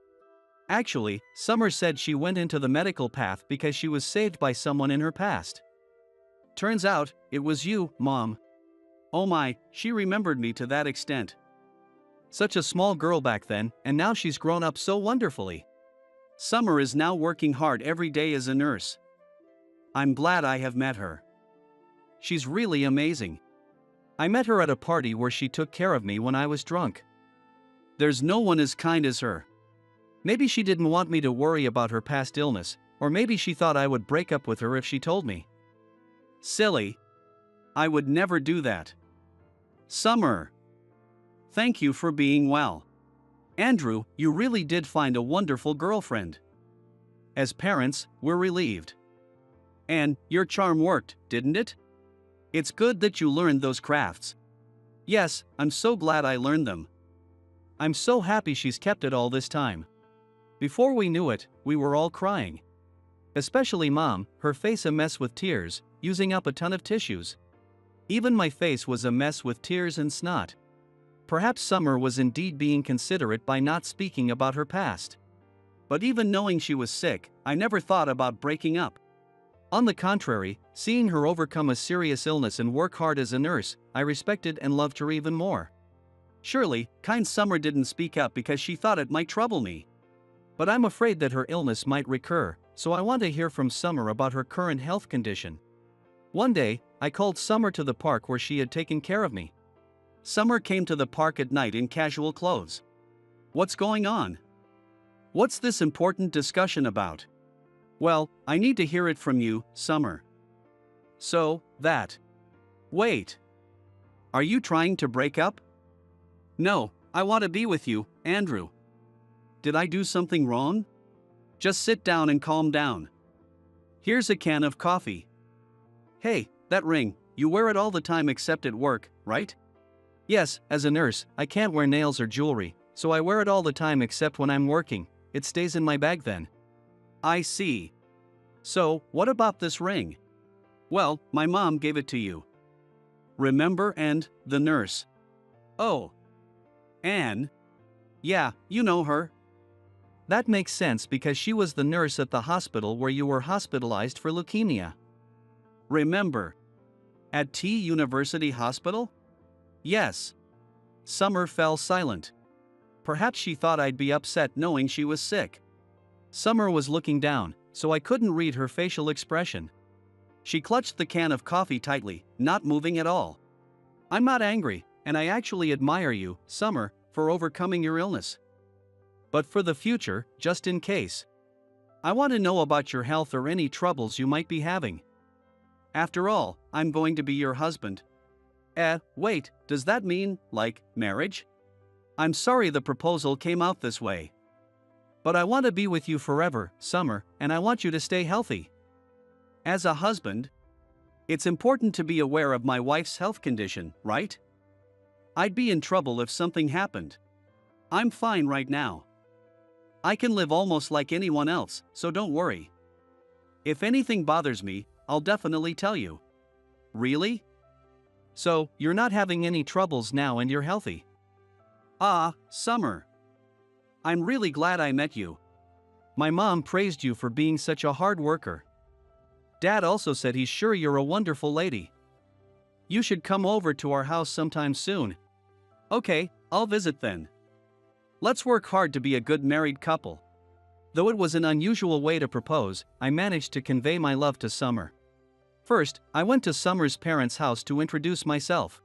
Actually, Summer said she went into the medical path because she was saved by someone in her past. Turns out, it was you, Mom. Oh my, she remembered me to that extent. Such a small girl back then, and now she's grown up so wonderfully. Summer is now working hard every day as a nurse. I'm glad I have met her. She's really amazing. I met her at a party where she took care of me when I was drunk. There's no one as kind as her. Maybe she didn't want me to worry about her past illness, or maybe she thought I would break up with her if she told me. Silly. I would never do that. Summer. Thank you for being well. Andrew, you really did find a wonderful girlfriend. As parents, we're relieved. And your charm worked, didn't it? It's good that you learned those crafts. Yes, I'm so glad I learned them. I'm so happy she's kept it all this time. Before we knew it, we were all crying. Especially Mom, her face a mess with tears, using up a ton of tissues. Even my face was a mess with tears and snot. Perhaps Summer was indeed being considerate by not speaking about her past. But even knowing she was sick, I never thought about breaking up. On the contrary, seeing her overcome a serious illness and work hard as a nurse, I respected and loved her even more. Surely, kind Summer didn't speak up because she thought it might trouble me. But I'm afraid that her illness might recur, so I want to hear from Summer about her current health condition. One day, I called Summer to the park where she had taken care of me. Summer came to the park at night in casual clothes. What's going on? What's this important discussion about? Well, I need to hear it from you, Summer. So, that. Wait. Are you trying to break up? No, I want to be with you, Andrew. Did I do something wrong? Just sit down and calm down. Here's a can of coffee. Hey, that ring, you wear it all the time except at work, right? Yes, as a nurse, I can't wear nails or jewelry, so I wear it all the time except when I'm working. It stays in my bag then. I see. So, what about this ring? Well, my mom gave it to you. Remember and the nurse. Oh. Anne? Yeah, you know her. That makes sense because she was the nurse at the hospital where you were hospitalized for leukemia. Remember? At T University Hospital? Yes. Summer fell silent. Perhaps she thought I'd be upset knowing she was sick. Summer was looking down, so I couldn't read her facial expression. She clutched the can of coffee tightly, not moving at all. I'm not angry, and I actually admire you, Summer, for overcoming your illness. But for the future, just in case, I want to know about your health or any troubles you might be having. After all, I'm going to be your husband. Wait, does that mean, like, marriage? I'm sorry the proposal came out this way. But I want to be with you forever, Summer, and I want you to stay healthy. As a husband, it's important to be aware of my wife's health condition, right? I'd be in trouble if something happened. I'm fine right now. I can live almost like anyone else, so don't worry. If anything bothers me, I'll definitely tell you. Really? So, you're not having any troubles now and you're healthy? Ah, Summer. I'm really glad I met you. My mom praised you for being such a hard worker. Dad also said he's sure you're a wonderful lady. You should come over to our house sometime soon. Okay, I'll visit then. Let's work hard to be a good married couple. Though it was an unusual way to propose, I managed to convey my love to Summer. First, I went to Summer's parents' house to introduce myself.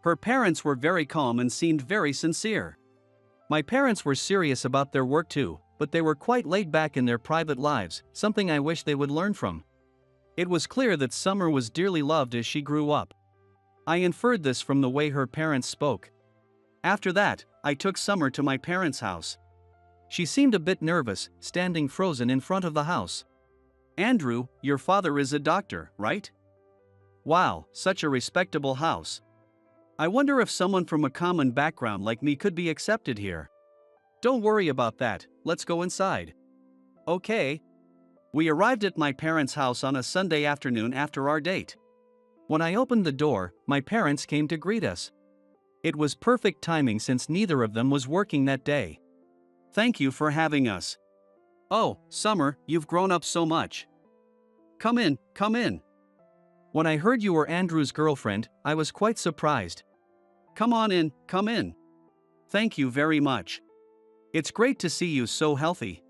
Her parents were very calm and seemed very sincere. My parents were serious about their work too, but they were quite laid back in their private lives, something I wish they would learn from. It was clear that Summer was dearly loved as she grew up. I inferred this from the way her parents spoke. After that, I took Summer to my parents' house. She seemed a bit nervous, standing frozen in front of the house. Andrew, your father is a doctor, right? Wow, such a respectable house. I wonder if someone from a common background like me could be accepted here. Don't worry about that, let's go inside. Okay. We arrived at my parents' house on a Sunday afternoon after our date. When I opened the door, my parents came to greet us. It was perfect timing since neither of them was working that day. Thank you for having us. Oh, Summer, you've grown up so much. Come in, come in. When I heard you were Andrew's girlfriend, I was quite surprised. Come on in, come in. Thank you very much. It's great to see you so healthy.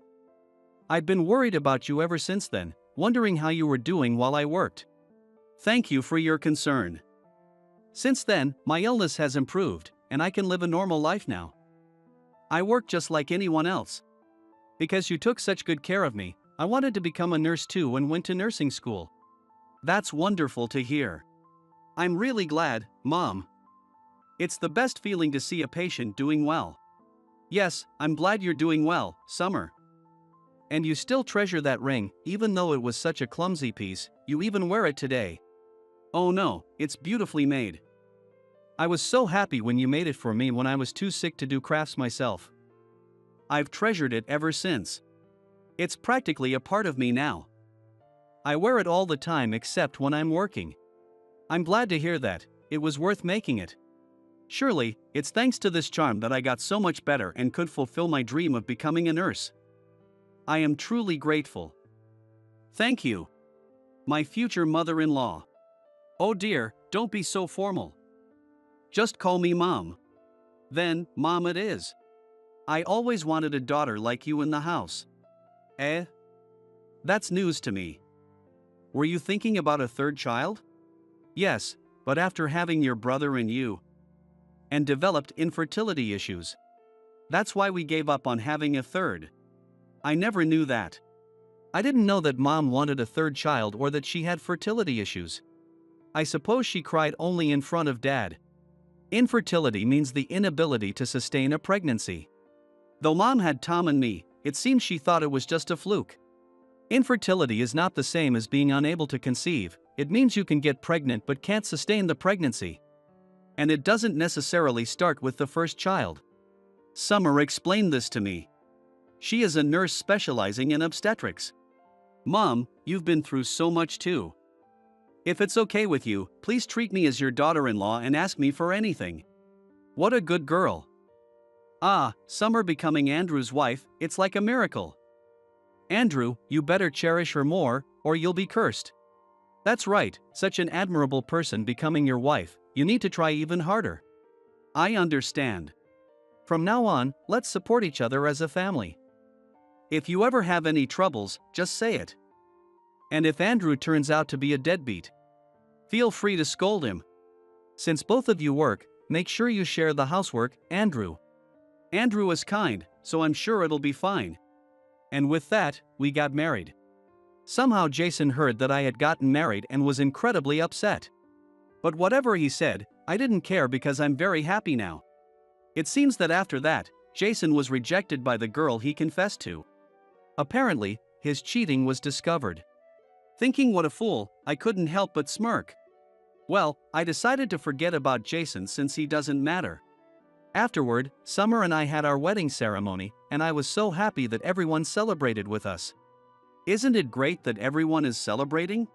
I'd been worried about you ever since then, wondering how you were doing while I worked. Thank you for your concern. Since then, my illness has improved, and I can live a normal life now. I work just like anyone else. Because you took such good care of me, I wanted to become a nurse too and went to nursing school. That's wonderful to hear. I'm really glad, Mom. It's the best feeling to see a patient doing well. Yes, I'm glad you're doing well, Summer. And you still treasure that ring, even though it was such a clumsy piece, you even wear it today. Oh no, it's beautifully made. I was so happy when you made it for me when I was too sick to do crafts myself. I've treasured it ever since. It's practically a part of me now. I wear it all the time except when I'm working. I'm glad to hear that, it was worth making it. Surely, it's thanks to this charm that I got so much better and could fulfill my dream of becoming a nurse. I am truly grateful. Thank you, my future mother-in-law. Oh dear, don't be so formal. Just call me Mom. Then, Mom it is. I always wanted a daughter like you in the house. Eh? That's news to me. Were you thinking about a third child? Yes, but after having your brother and you, and developed infertility issues. That's why we gave up on having a third. I never knew that. I didn't know that Mom wanted a third child or that she had fertility issues. I suppose she cried only in front of Dad. Infertility means the inability to sustain a pregnancy. Though Mom had Tom and me, it seems she thought it was just a fluke. Infertility is not the same as being unable to conceive. It means you can get pregnant but can't sustain the pregnancy. And it doesn't necessarily start with the first child. Summer explained this to me. She is a nurse specializing in obstetrics. Mom, you've been through so much too. If it's okay with you, please treat me as your daughter-in-law and ask me for anything. What a good girl. Ah, Summer becoming Andrew's wife, it's like a miracle. Andrew, you better cherish her more, or you'll be cursed. That's right, such an admirable person becoming your wife, you need to try even harder. I understand. From now on, let's support each other as a family. If you ever have any troubles, just say it. And if Andrew turns out to be a deadbeat, feel free to scold him. Since both of you work, make sure you share the housework, Andrew. Andrew is kind, so I'm sure it'll be fine. And with that, we got married. Somehow Jason heard that I had gotten married and was incredibly upset. But whatever he said, I didn't care because I'm very happy now. It seems that after that, Jason was rejected by the girl he confessed to. Apparently, his cheating was discovered. Thinking what a fool, I couldn't help but smirk. Well, I decided to forget about Jason since he doesn't matter. Afterward, Summer and I had our wedding ceremony, and I was so happy that everyone celebrated with us. Isn't it great that everyone is celebrating?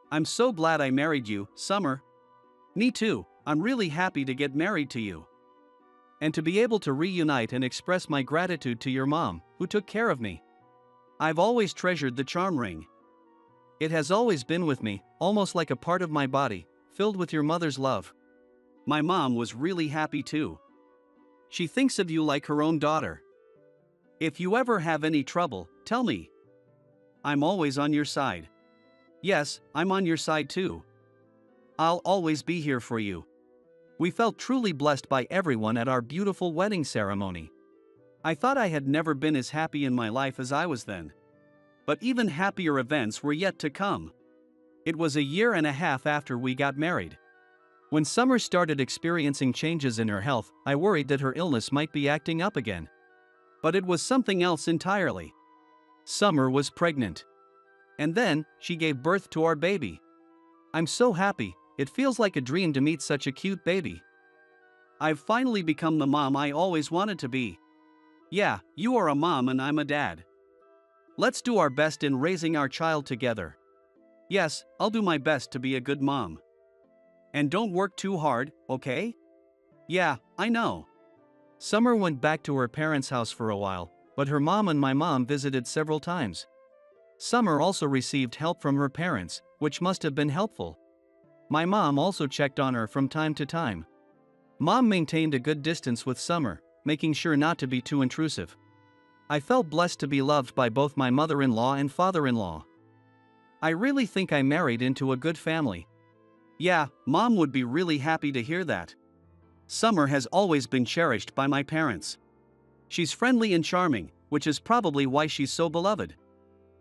I'm so glad I married you, Summer. Me too, I'm really happy to get married to you. And to be able to reunite and express my gratitude to your mom, who took care of me. I've always treasured the charm ring. It has always been with me, almost like a part of my body, filled with your mother's love. My mom was really happy too. She thinks of you like her own daughter. If you ever have any trouble, tell me. I'm always on your side. Yes, I'm on your side too. I'll always be here for you. We felt truly blessed by everyone at our beautiful wedding ceremony. I thought I had never been as happy in my life as I was then. But even happier events were yet to come. It was a year and a half after we got married. When Summer started experiencing changes in her health, I worried that her illness might be acting up again. But it was something else entirely. Summer was pregnant. And then, she gave birth to our baby. I'm so happy, it feels like a dream to meet such a cute baby. I've finally become the mom I always wanted to be. Yeah, you are a mom and I'm a dad. Let's do our best in raising our child together. Yes, I'll do my best to be a good mom. And don't work too hard, okay? Yeah, I know. Summer went back to her parents' house for a while, but her mom and my mom visited several times. Summer also received help from her parents, which must have been helpful. My mom also checked on her from time to time. Mom maintained a good distance with Summer, making sure not to be too intrusive. I felt blessed to be loved by both my mother-in-law and father-in-law. I really think I married into a good family. Yeah, Mom would be really happy to hear that. Summer has always been cherished by my parents. She's friendly and charming, which is probably why she's so beloved.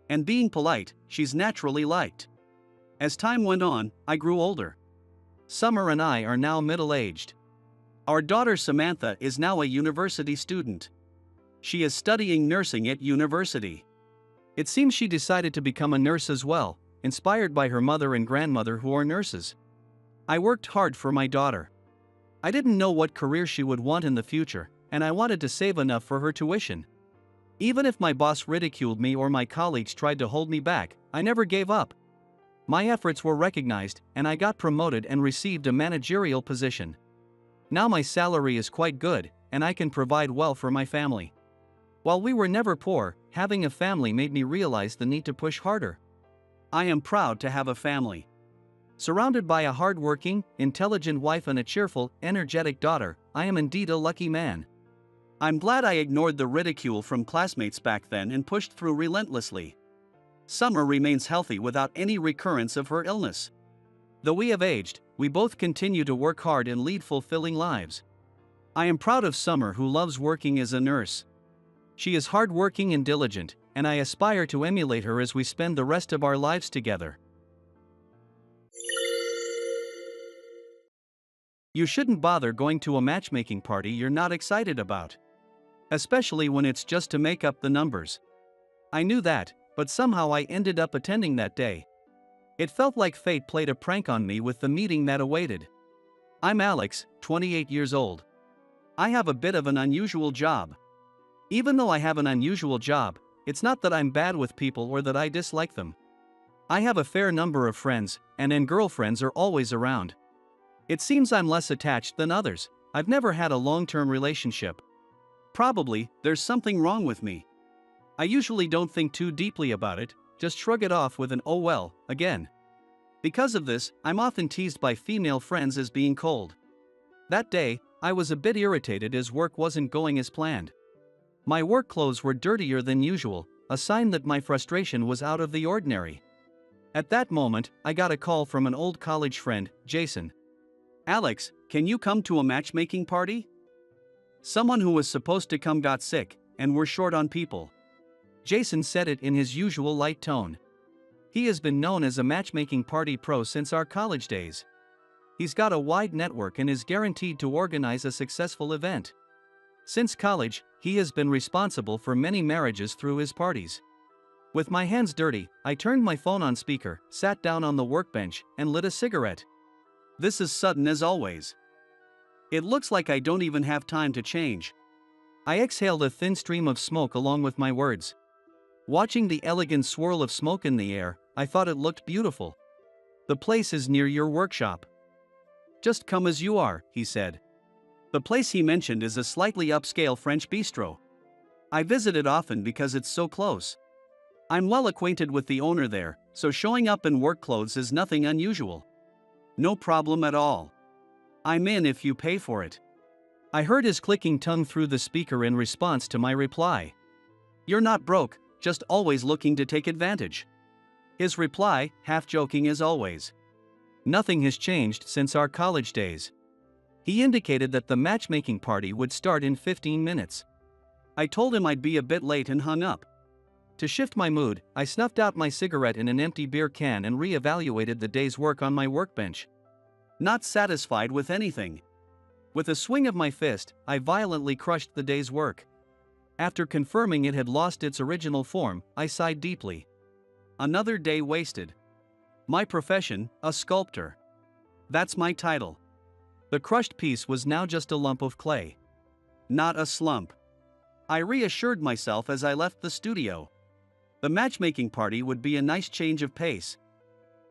And being polite, she's naturally liked. As time went on, I grew older. Summer and I are now middle-aged. Our daughter Samantha is now a university student. She is studying nursing at university. It seems she decided to become a nurse as well, inspired by her mother and grandmother who are nurses. I worked hard for my daughter. I didn't know what career she would want in the future, and I wanted to save enough for her tuition. Even if my boss ridiculed me or my colleagues tried to hold me back, I never gave up. My efforts were recognized, and I got promoted and received a managerial position. Now my salary is quite good, and I can provide well for my family. While we were never poor, having a family made me realize the need to push harder. I am proud to have a family. Surrounded by a hard-working, intelligent wife and a cheerful, energetic daughter, I am indeed a lucky man. I'm glad I ignored the ridicule from classmates back then and pushed through relentlessly. Summer remains healthy without any recurrence of her illness. Though we have aged, we both continue to work hard and lead fulfilling lives. I am proud of Summer, who loves working as a nurse. She is hardworking and diligent, and I aspire to emulate her as we spend the rest of our lives together. You shouldn't bother going to a matchmaking party you're not excited about. Especially when it's just to make up the numbers. I knew that, but somehow I ended up attending that day. It felt like fate played a prank on me with the meeting that awaited. I'm Alex, 28 years old. I have a bit of an unusual job. Even though I have an unusual job, it's not that I'm bad with people or that I dislike them. I have a fair number of friends, and girlfriends are always around. It seems I'm less attached than others. I've never had a long-term relationship. Probably, there's something wrong with me. I usually don't think too deeply about it, just shrug it off with an "oh well" again. Because of this, I'm often teased by female friends as being cold. That day, I was a bit irritated as work wasn't going as planned. My work clothes were dirtier than usual, a sign that my frustration was out of the ordinary. At that moment, I got a call from an old college friend, Jason. "Alex, can you come to a matchmaking party? Someone who was supposed to come got sick, and we're short on people." Jason said it in his usual light tone. He has been known as a matchmaking party pro since our college days. He's got a wide network and is guaranteed to organize a successful event. Since college, he has been responsible for many marriages through his parties. With my hands dirty, I turned my phone on speaker, sat down on the workbench, and lit a cigarette. This is sudden as always. It looks like I don't even have time to change. I exhaled a thin stream of smoke along with my words. Watching the elegant swirl of smoke in the air, I thought it looked beautiful. "The place is near your workshop. Just come as you are," he said. The place he mentioned is a slightly upscale French bistro. I visit it often because it's so close. I'm well acquainted with the owner there, so showing up in work clothes is nothing unusual. No problem at all. I'm in if you pay for it. I heard his clicking tongue through the speaker in response to my reply. "You're not broke, just always looking to take advantage." His reply, half joking as always. Nothing has changed since our college days. He indicated that the matchmaking party would start in 15 minutes. I told him I'd be a bit late and hung up. To shift my mood, I snuffed out my cigarette in an empty beer can and re-evaluated the day's work on my workbench. Not satisfied with anything. With a swing of my fist, I violently crushed the day's work. After confirming it had lost its original form, I sighed deeply. Another day wasted. My profession, a sculptor. That's my title. The crushed piece was now just a lump of clay. Not a slump. I reassured myself as I left the studio. The matchmaking party would be a nice change of pace.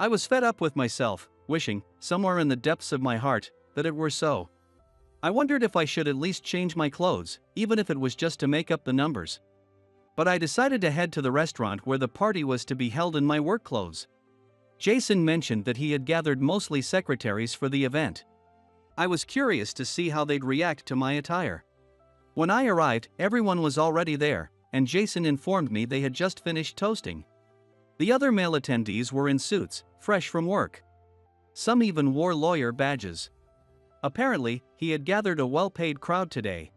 I was fed up with myself, wishing, somewhere in the depths of my heart, that it were so. I wondered if I should at least change my clothes, even if it was just to make up the numbers. But I decided to head to the restaurant where the party was to be held in my work clothes. Jason mentioned that he had gathered mostly secretaries for the event. I was curious to see how they'd react to my attire. When I arrived, everyone was already there, and Jason informed me they had just finished toasting. The other male attendees were in suits, fresh from work. Some even wore lawyer badges. Apparently, he had gathered a well-paid crowd today.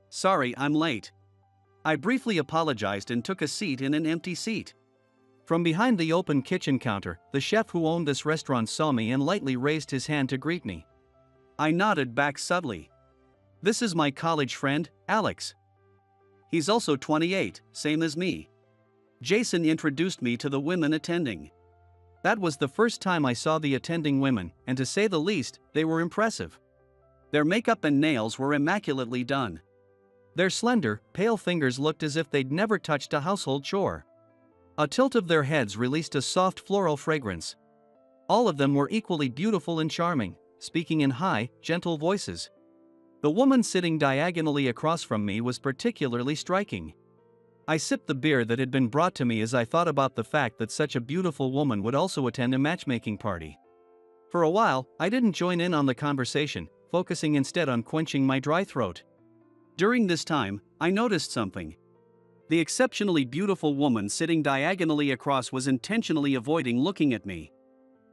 "Sorry, I'm late." I briefly apologized and took a seat in an empty seat. From behind the open kitchen counter, the chef who owned this restaurant saw me and lightly raised his hand to greet me. I nodded back subtly. "This is my college friend, Alex. He's also 28, same as me." Jason introduced me to the women attending. That was the first time I saw the attending women, and to say the least, they were impressive. Their makeup and nails were immaculately done. Their slender, pale fingers looked as if they'd never touched a household chore. A tilt of their heads released a soft floral fragrance. All of them were equally beautiful and charming, speaking in high, gentle voices. The woman sitting diagonally across from me was particularly striking. I sipped the beer that had been brought to me as I thought about the fact that such a beautiful woman would also attend a matchmaking party. For a while, I didn't join in on the conversation, focusing instead on quenching my dry throat. During this time, I noticed something. The exceptionally beautiful woman sitting diagonally across was intentionally avoiding looking at me.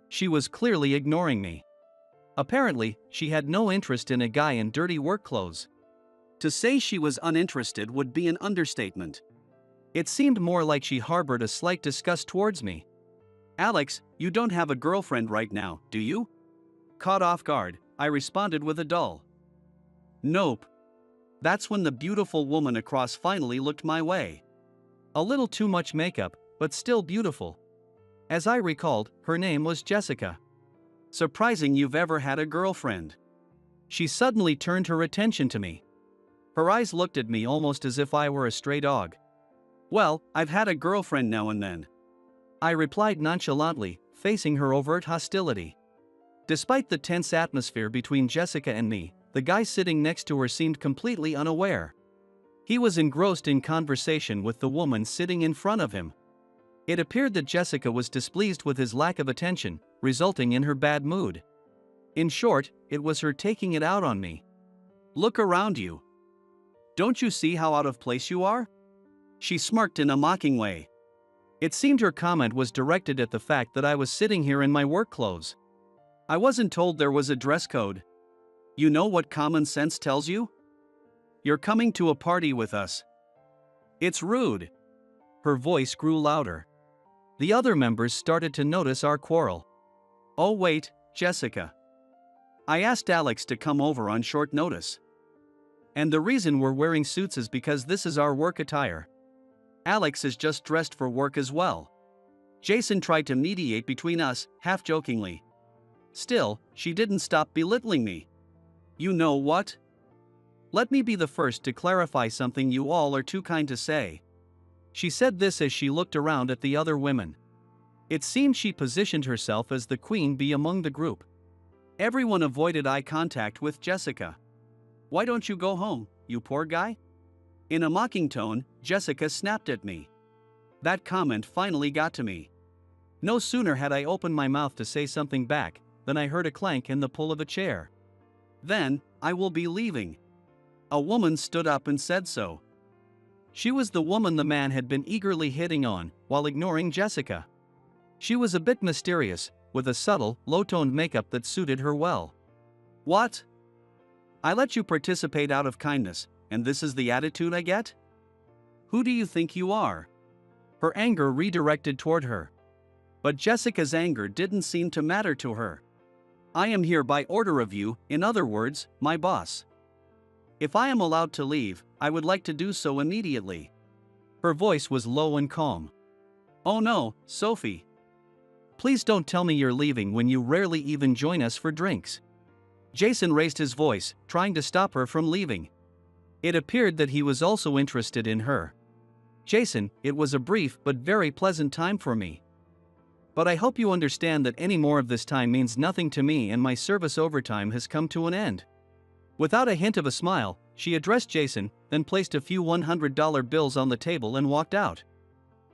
She was clearly ignoring me. Apparently, she had no interest in a guy in dirty work clothes. To say she was uninterested would be an understatement. It seemed more like she harbored a slight disgust towards me. "Alex, you don't have a girlfriend right now, do you?" Caught off guard, I responded with a dull "Nope." That's when the beautiful woman across finally looked my way. A little too much makeup, but still beautiful. As I recalled, her name was Jessica. "Surprising you've ever had a girlfriend." She suddenly turned her attention to me. Her eyes looked at me almost as if I were a stray dog. "Well, I've had a girlfriend now and then," I replied nonchalantly, facing her overt hostility. Despite the tense atmosphere between Jessica and me, the guy sitting next to her seemed completely unaware. He was engrossed in conversation with the woman sitting in front of him. It appeared that Jessica was displeased with his lack of attention, resulting in her bad mood. In short, it was her taking it out on me. "Look around you. Don't you see how out of place you are?" She smirked in a mocking way. It seemed her comment was directed at the fact that I was sitting here in my work clothes. I wasn't told there was a dress code. You know what common sense tells you? You're coming to a party with us. It's rude. Her voice grew louder. The other members started to notice our quarrel. "Oh wait, Jessica. I asked Alex to come over on short notice. And the reason we're wearing suits is because this is our work attire. Alex is just dressed for work as well." Jason tried to mediate between us, half-jokingly. Still, she didn't stop belittling me. "You know what? Let me be the first to clarify something you all are too kind to say." She said this as she looked around at the other women. It seemed she positioned herself as the queen bee among the group. Everyone avoided eye contact with Jessica. "Why don't you go home, you poor guy?" In a mocking tone, Jessica snapped at me. That comment finally got to me. No sooner had I opened my mouth to say something back, than I heard a clank and the pull of a chair. "Then, I will be leaving." A woman stood up and said so. She was the woman the man had been eagerly hitting on, while ignoring Jessica. She was a bit mysterious, with a subtle, low-toned makeup that suited her well. "What? I let you participate out of kindness, and this is the attitude I get? Who do you think you are?" Her anger redirected toward her. But Jessica's anger didn't seem to matter to her. "I am here by order of you, in other words, my boss. If I am allowed to leave, I would like to do so immediately." Her voice was low and calm. "Oh no, Sophie. Please don't tell me you're leaving when you rarely even join us for drinks." Jason raised his voice, trying to stop her from leaving. It appeared that he was also interested in her. "Jason, it was a brief but very pleasant time for me. But I hope you understand that any more of this time means nothing to me and my service overtime has come to an end." Without a hint of a smile, she addressed Jason, then placed a few $100 bills on the table and walked out.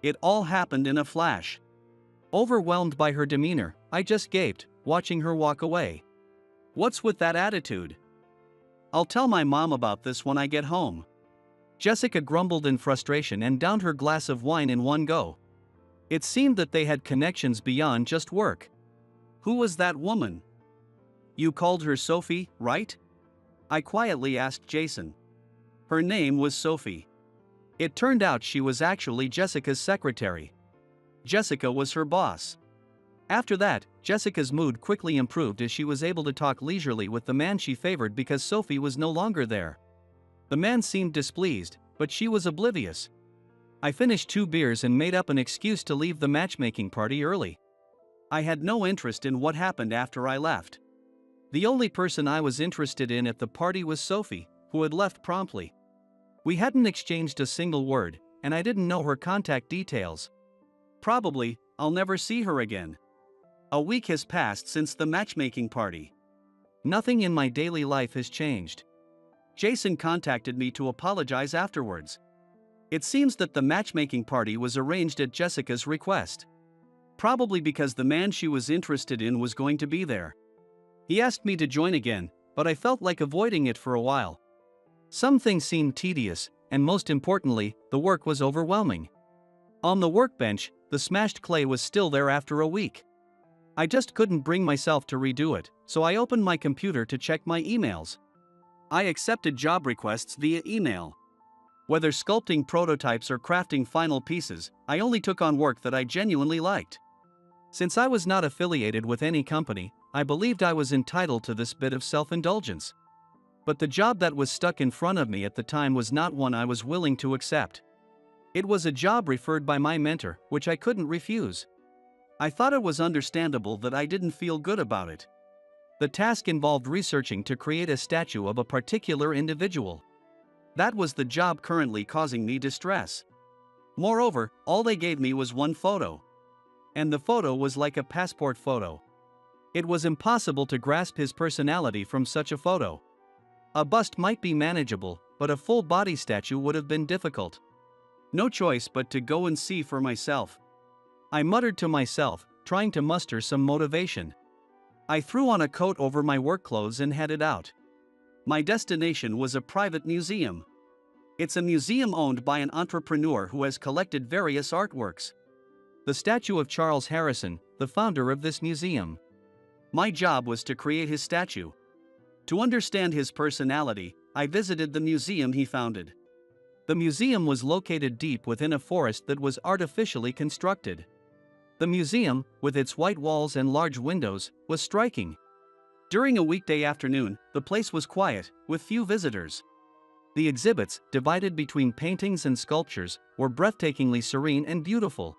It all happened in a flash. Overwhelmed by her demeanor, I just gaped, watching her walk away. "What's with that attitude? I'll tell my mom about this when I get home." Jessica grumbled in frustration and downed her glass of wine in one go. It seemed that they had connections beyond just work. "Who was that woman? You called her Sophie, right?" I quietly asked Jason. Her name was Sophie. It turned out she was actually Jessica's secretary. Jessica was her boss. After that, Jessica's mood quickly improved as she was able to talk leisurely with the man she favored because Sophie was no longer there. The man seemed displeased, but she was oblivious. I finished 2 beers and made up an excuse to leave the matchmaking party early. I had no interest in what happened after I left. The only person I was interested in at the party was Sophie, who had left promptly. We hadn't exchanged a single word, and I didn't know her contact details. Probably, I'll never see her again. A week has passed since the matchmaking party. Nothing in my daily life has changed. Jason contacted me to apologize afterwards. It seems that the matchmaking party was arranged at Jessica's request. Probably because the man she was interested in was going to be there. He asked me to join again, but I felt like avoiding it for a while. Some things seemed tedious, and most importantly, the work was overwhelming. On the workbench, the smashed clay was still there after a week. I just couldn't bring myself to redo it, so I opened my computer to check my emails. I accepted job requests via email. Whether sculpting prototypes or crafting final pieces, I only took on work that I genuinely liked. Since I was not affiliated with any company, I believed I was entitled to this bit of self-indulgence. But the job that was stuck in front of me at the time was not one I was willing to accept. It was a job referred by my mentor, which I couldn't refuse. I thought it was understandable that I didn't feel good about it. The task involved researching to create a statue of a particular individual. That was the job currently causing me distress. Moreover, all they gave me was one photo. And the photo was like a passport photo. It was impossible to grasp his personality from such a photo. A bust might be manageable, but a full body statue would have been difficult. No choice but to go and see for myself. I muttered to myself, trying to muster some motivation. I threw on a coat over my work clothes and headed out. My destination was a private museum. It's a museum owned by an entrepreneur who has collected various artworks. The statue of Charles Harrison, the founder of this museum. My job was to create his statue. To understand his personality, I visited the museum he founded. The museum was located deep within a forest that was artificially constructed. The museum, with its white walls and large windows, was striking. During a weekday afternoon, the place was quiet, with few visitors. The exhibits, divided between paintings and sculptures, were breathtakingly serene and beautiful.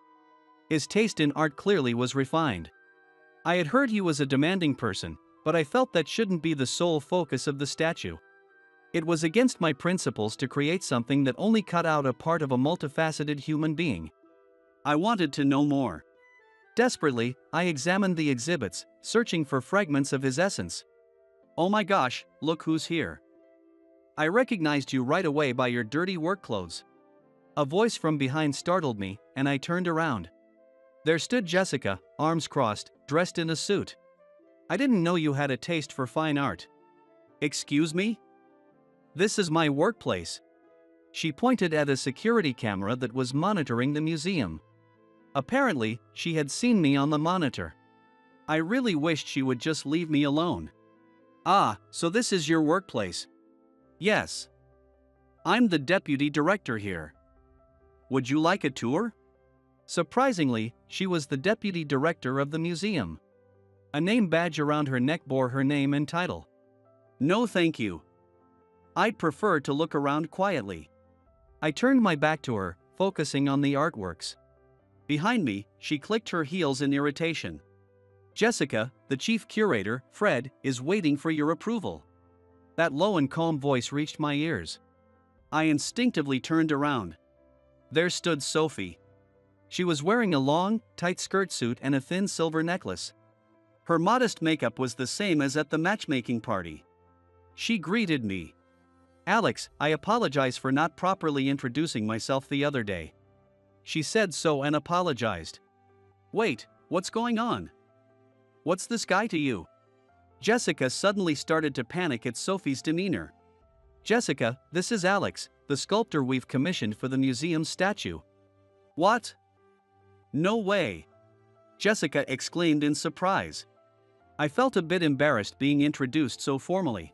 His taste in art clearly was refined. I had heard he was a demanding person, but I felt that shouldn't be the sole focus of the statue. It was against my principles to create something that only cut out a part of a multifaceted human being. I wanted to know more. Desperately, I examined the exhibits, searching for fragments of his essence. Oh my gosh, look who's here. I recognized you right away by your dirty work clothes. A voice from behind startled me, and I turned around. There stood Jessica, arms crossed, dressed in a suit. I didn't know you had a taste for fine art. Excuse me? This is my workplace. She pointed at a security camera that was monitoring the museum. Apparently, she had seen me on the monitor. I really wished she would just leave me alone. Ah, so this is your workplace? Yes. I'm the deputy director here. Would you like a tour? Surprisingly, she was the deputy director of the museum. A name badge around her neck bore her name and title. No thank you. I'd prefer to look around quietly. I turned my back to her, focusing on the artworks. Behind me, she clicked her heels in irritation. Jessica, the chief curator, Fred, is waiting for your approval. That low and calm voice reached my ears. I instinctively turned around. There stood Sophie. She was wearing a long, tight skirt suit and a thin silver necklace. Her modest makeup was the same as at the matchmaking party. She greeted me. Alex, I apologize for not properly introducing myself the other day. She said so and apologized. Wait, what's going on? What's this guy to you? Jessica suddenly started to panic at Sophie's demeanor. Jessica, this is Alex, the sculptor we've commissioned for the museum's statue. What? No way! Jessica exclaimed in surprise. I felt a bit embarrassed being introduced so formally.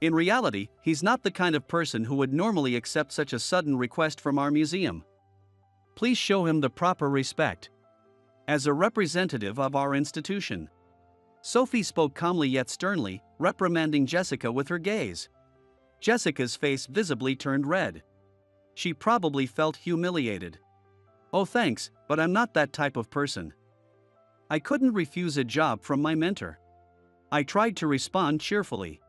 In reality, he's not the kind of person who would normally accept such a sudden request from our museum. Please show him the proper respect. As a representative of our institution. Sophie spoke calmly yet sternly, reprimanding Jessica with her gaze. Jessica's face visibly turned red. She probably felt humiliated. Oh thanks, but I'm not that type of person. I couldn't refuse a job from my mentor. I tried to respond cheerfully.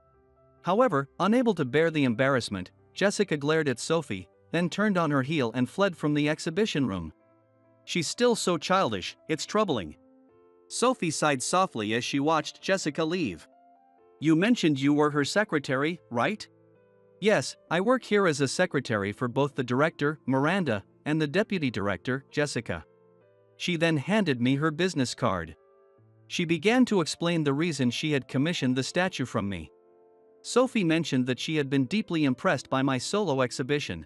However, unable to bear the embarrassment, Jessica glared at Sophie, then turned on her heel and fled from the exhibition room. She's still so childish, it's troubling. Sophie sighed softly as she watched Jessica leave. You mentioned you were her secretary, right? Yes, I work here as a secretary for both the director, Miranda, and the deputy director, Jessica. She then handed me her business card. She began to explain the reason she had commissioned the statue from me. Sophie mentioned that she had been deeply impressed by my solo exhibition.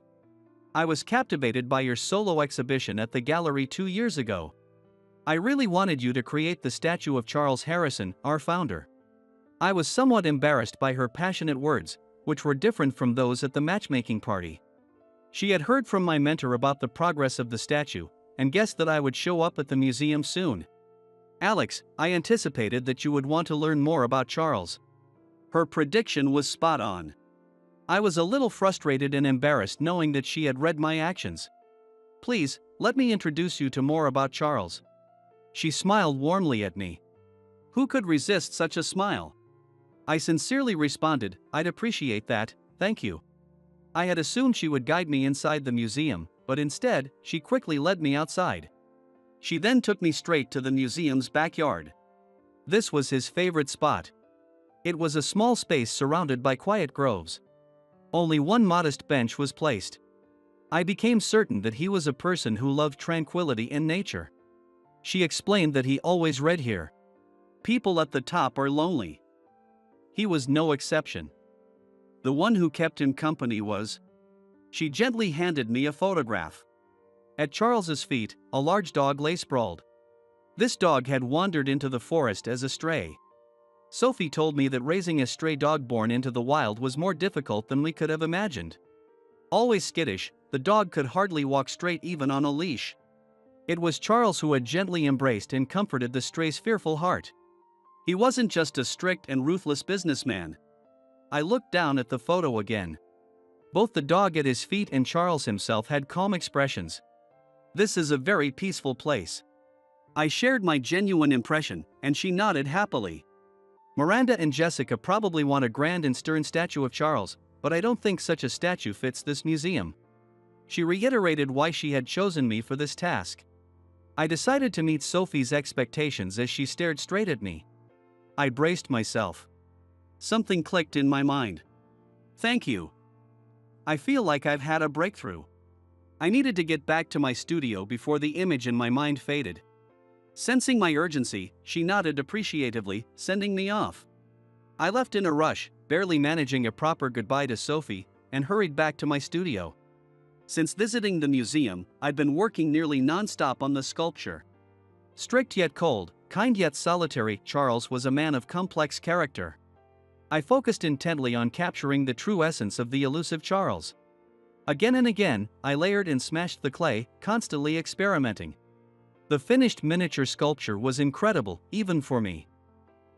I was captivated by your solo exhibition at the gallery 2 years ago. I really wanted you to create the statue of Charles Harrison, our founder. I was somewhat embarrassed by her passionate words, which were different from those at the matchmaking party. She had heard from my mentor about the progress of the statue, and guessed that I would show up at the museum soon. Alex, I anticipated that you would want to learn more about Charles. Her prediction was spot on. I was a little frustrated and embarrassed knowing that she had read my actions. Please, let me introduce you to more about Charles. She smiled warmly at me. Who could resist such a smile? I sincerely responded, I'd appreciate that, thank you. I had assumed she would guide me inside the museum, but instead, she quickly led me outside. She then took me straight to the museum's backyard. This was his favorite spot. It was a small space surrounded by quiet groves. Only one modest bench was placed. I became certain that he was a person who loved tranquility and nature. She explained that he always read here. People at the top are lonely. He was no exception. The one who kept him company was. She gently handed me a photograph. At Charles's feet, a large dog lay sprawled. This dog had wandered into the forest as a stray. Sophie told me that raising a stray dog born into the wild was more difficult than we could have imagined. Always skittish, the dog could hardly walk straight even on a leash. It was Charles who had gently embraced and comforted the stray's fearful heart. He wasn't just a strict and ruthless businessman. I looked down at the photo again. Both the dog at his feet and Charles himself had calm expressions. This is a very peaceful place. I shared my genuine impression, and she nodded happily. Miranda and Jessica probably want a grand and stern statue of Charles, but I don't think such a statue fits this museum. She reiterated why she had chosen me for this task. I decided to meet Sophie's expectations as she stared straight at me. I braced myself. Something clicked in my mind. Thank you. I feel like I've had a breakthrough. I needed to get back to my studio before the image in my mind faded. Sensing my urgency, she nodded appreciatively, sending me off. I left in a rush, barely managing a proper goodbye to Sophie, and hurried back to my studio. Since visiting the museum, I'd been working nearly non-stop on the sculpture. Strict yet cold, kind yet solitary, Charles was a man of complex character. I focused intently on capturing the true essence of the elusive Charles. Again and again, I layered and smashed the clay, constantly experimenting. The finished miniature sculpture was incredible, even for me.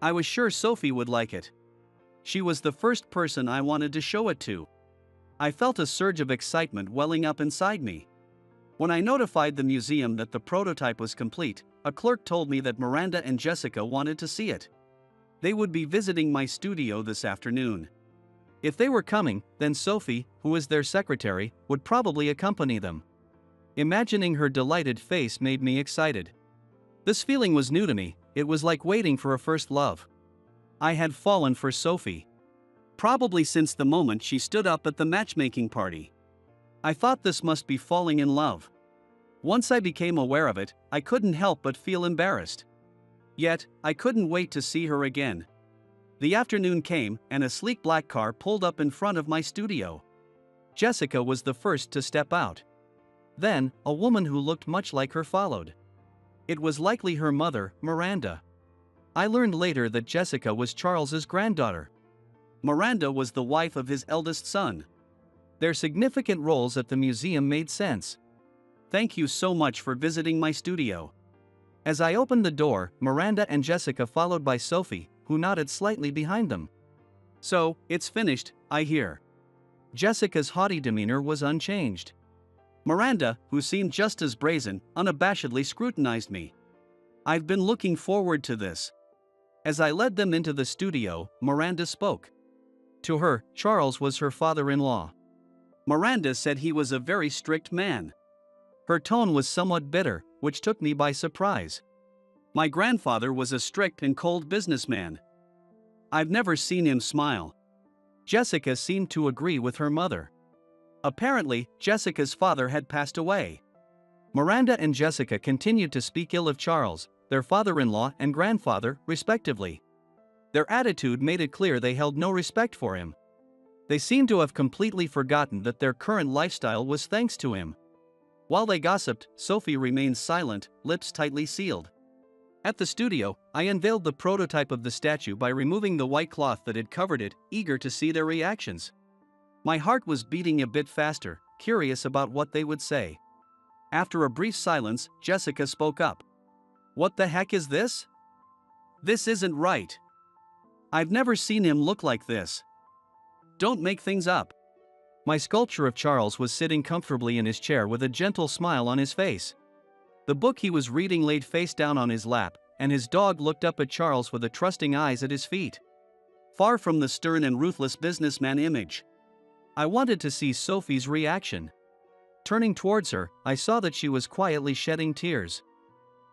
I was sure Sophie would like it. She was the first person I wanted to show it to. I felt a surge of excitement welling up inside me. When I notified the museum that the prototype was complete, a clerk told me that Miranda and Jessica wanted to see it. They would be visiting my studio this afternoon. If they were coming, then Sophie, who is their secretary, would probably accompany them. Imagining her delighted face made me excited. This feeling was new to me, it was like waiting for a first love. I had fallen for Sophie. Probably since the moment she stood up at the matchmaking party. I thought this must be falling in love. Once I became aware of it, I couldn't help but feel embarrassed. Yet, I couldn't wait to see her again. The afternoon came, and a sleek black car pulled up in front of my studio. Jessica was the first to step out. Then, a woman who looked much like her followed. It was likely her mother, Miranda. I learned later that Jessica was Charles's granddaughter. Miranda was the wife of his eldest son. Their significant roles at the museum made sense. Thank you so much for visiting my studio. As I opened the door, Miranda and Jessica followed by Sophie, who nodded slightly behind them. So, it's finished, I hear. Jessica's haughty demeanor was unchanged. Miranda, who seemed just as brazen, unabashedly scrutinized me. I've been looking forward to this. As I led them into the studio, Miranda spoke. To her, Charles was her father-in-law. Miranda said he was a very strict man. Her tone was somewhat bitter, which took me by surprise. My grandfather was a strict and cold businessman. I've never seen him smile. Jessica seemed to agree with her mother. Apparently, Jessica's father had passed away. Miranda and Jessica continued to speak ill of Charles, their father-in-law and grandfather, respectively. Their attitude made it clear they held no respect for him. They seemed to have completely forgotten that their current lifestyle was thanks to him. While they gossiped, Sophie remained silent, lips tightly sealed. At the studio, I unveiled the prototype of the statue by removing the white cloth that had covered it, eager to see their reactions. My heart was beating a bit faster, curious about what they would say. After a brief silence, Jessica spoke up. "What the heck is this? This isn't right. I've never seen him look like this. Don't make things up." My sculpture of Charles was sitting comfortably in his chair with a gentle smile on his face. The book he was reading laid face down on his lap, and his dog looked up at Charles with trusting eyes at his feet. Far from the stern and ruthless businessman image. I wanted to see Sophie's reaction. Turning towards her, I saw that she was quietly shedding tears.